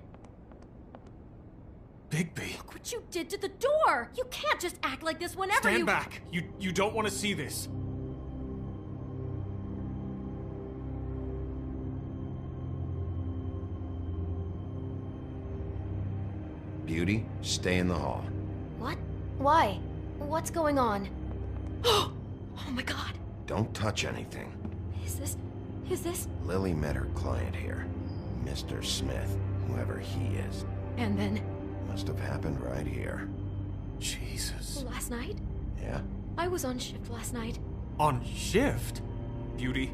Bigby. Look what you did to the door! You can't just act like this whenever Stand you- back! You don't want to see this. Beauty, stay in the hall. What? Why? What's going on? Oh my god! Don't touch anything. Is this? Lily met her client here. Mr. Smith, whoever he is. And then? Must have happened right here. Jesus. Last night? Yeah? I was on shift last night. On shift? Beauty,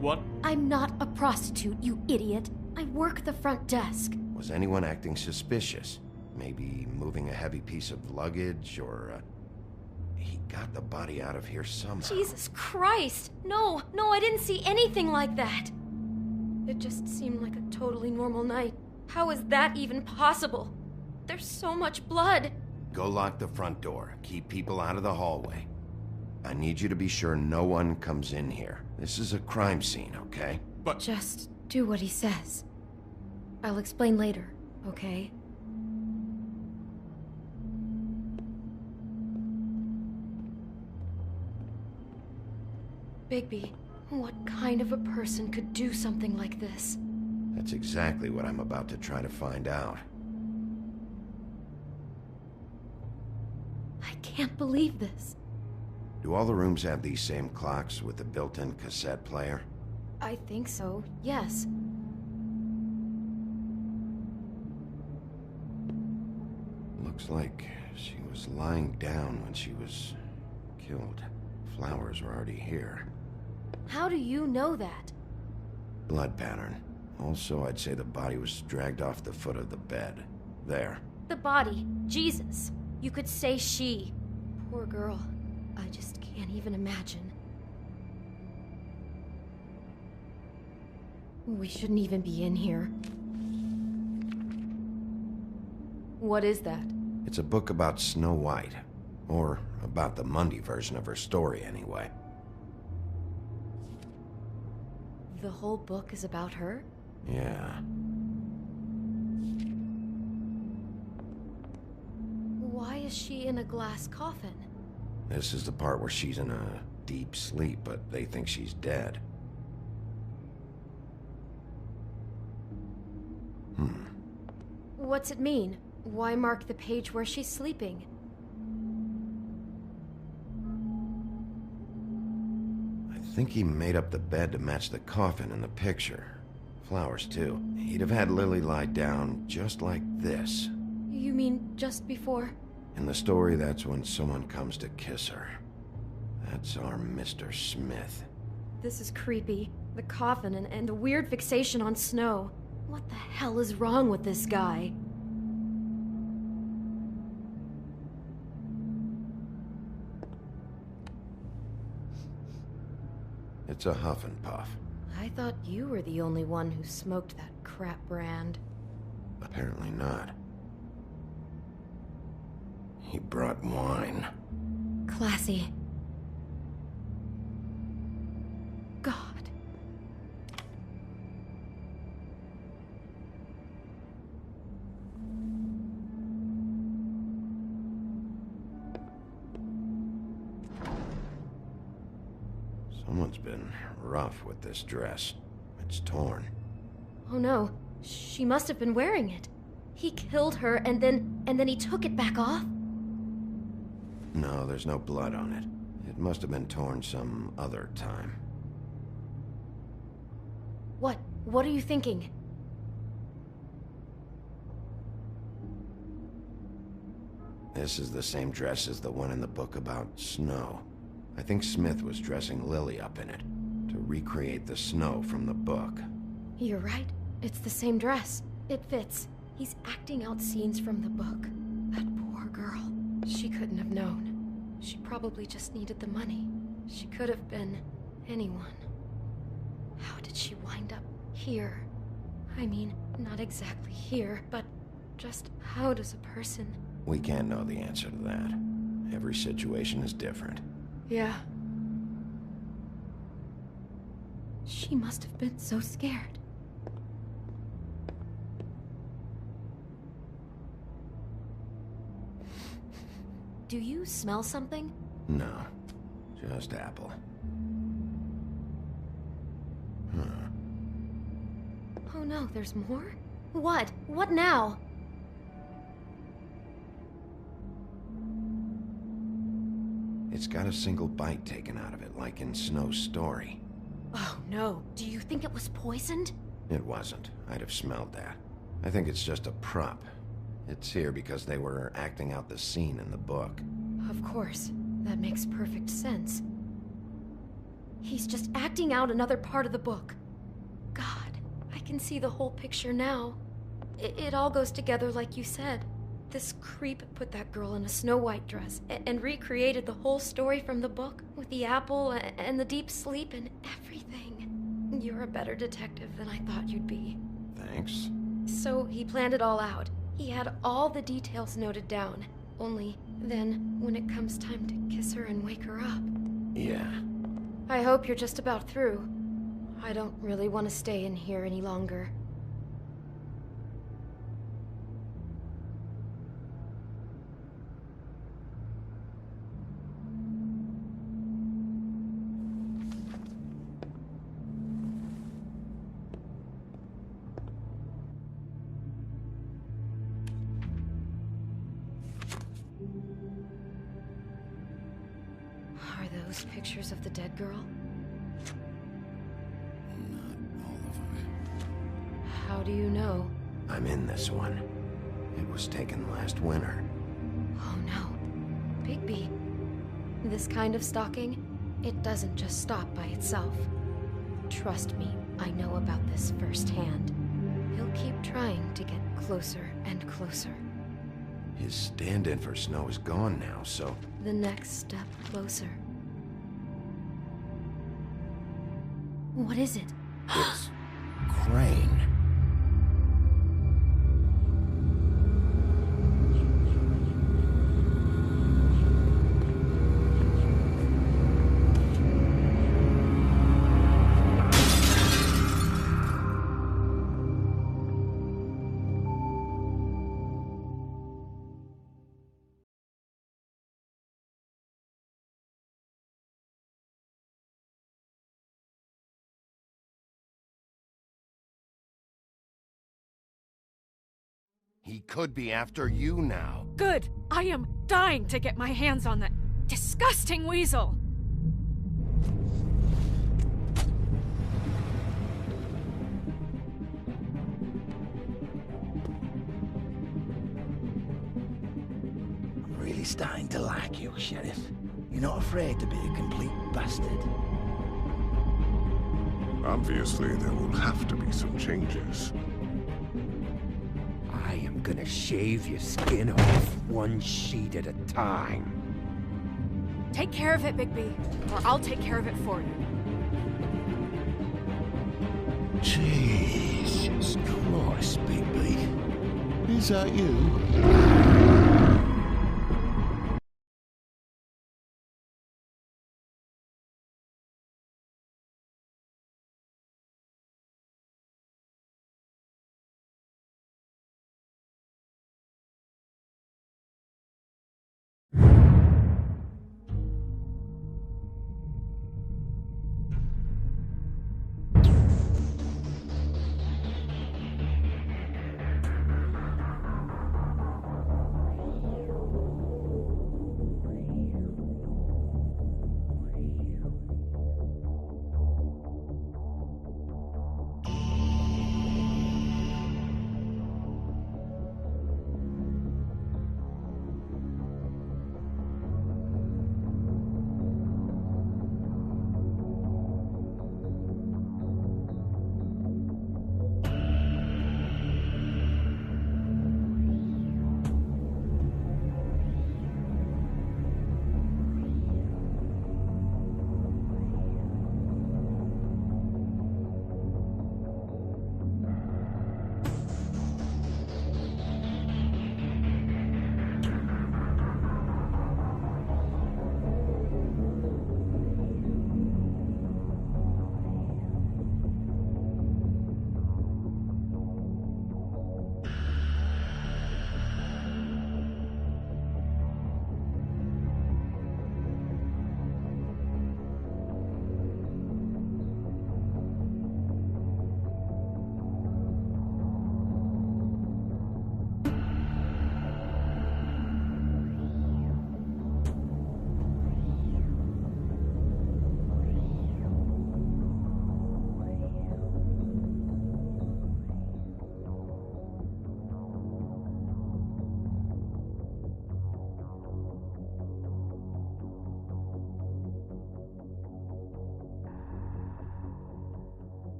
what? I'm not a prostitute, you idiot. I work the front desk. Was anyone acting suspicious? Maybe moving a heavy piece of luggage, or, he got the body out of here somehow. Jesus Christ! No, I didn't see anything like that. It just seemed like a totally normal night. How is that even possible? There's so much blood. Go lock the front door. Keep people out of the hallway. I need you to be sure no one comes in here. This is a crime scene, okay? But... Just do what he says. I'll explain later, okay? Bigby, what kind of a person could do something like this? That's exactly what I'm about to try to find out. I can't believe this. Do all the rooms have these same clocks with the built-in cassette player? I think so, yes. Looks like she was lying down when she was killed. Flowers were already here. How do you know that? Blood pattern. Also, I'd say the body was dragged off the foot of the bed. There. The body. Jesus. You could say she. Poor girl. I just can't even imagine. We shouldn't even be in here. What is that? It's a book about Snow White. Or about the Mundy version of her story, anyway. The whole book is about her? Yeah. Why is she in a glass coffin? This is the part where she's in a deep sleep, but they think she's dead. What's it mean? Why mark the page where she's sleeping? I think he made up the bed to match the coffin in the picture. Flowers, too. He'd have had Lily lie down just like this. You mean just before? In the story, that's when someone comes to kiss her. That's our Mr. Smith. This is creepy. The coffin and the weird fixation on Snow. What the hell is wrong with this guy? It's a huff and puff. I thought you were the only one who smoked that crap brand. Apparently not. He brought wine. Classy. God. Someone's been rough with this dress. It's torn. Oh no, she must have been wearing it. He killed her and then he took it back off? No, there's no blood on it. It must have been torn some other time. What are you thinking? This is the same dress as the one in the book about Snow. I think Smith was dressing Lily up in it, to recreate the Snow from the book. You're right. It's the same dress. It fits. He's acting out scenes from the book. That poor girl. She couldn't have known. She probably just needed the money. She could have been anyone. How did she wind up here? I mean, not exactly here, but just how does a person... We can't know the answer to that. Every situation is different. Yeah. She must have been so scared. Do you smell something? No, just apple. Huh. Oh no, there's more? What? What now? It's got a single bite taken out of it, like in Snow's story. Oh no, do you think it was poisoned? It wasn't. I'd have smelled that. I think it's just a prop. It's here because they were acting out the scene in the book. Of course. That makes perfect sense. He's just acting out another part of the book. God, I can see the whole picture now. It all goes together like you said. This creep put that girl in a Snow White dress and recreated the whole story from the book with the apple and the deep sleep and everything. You're a better detective than I thought you'd be. Thanks. So he planned it all out. He had all the details noted down. Only then, when it comes time to kiss her and wake her up... Yeah. I hope you're just about through. I don't really want to stay in here any longer. Are those pictures of the dead girl? Not all of them. How do you know? I'm in this one. It was taken last winter. Oh no. Bigby. This kind of stalking, it doesn't just stop by itself. Trust me, I know about this firsthand. He'll keep trying to get closer and closer. His stand-in for Snow is gone now, so... The next step closer. What is it? It's... Crane. He could be after you now. Good. I am dying to get my hands on that disgusting weasel. really starting to like you, Sheriff. You're not afraid to be a complete bastard. Obviously, there will have to be some changes. I am gonna shave your skin off one sheet at a time. Take care of it, Bigby, or I'll take care of it for you. Jesus Christ, Bigby. Is that you?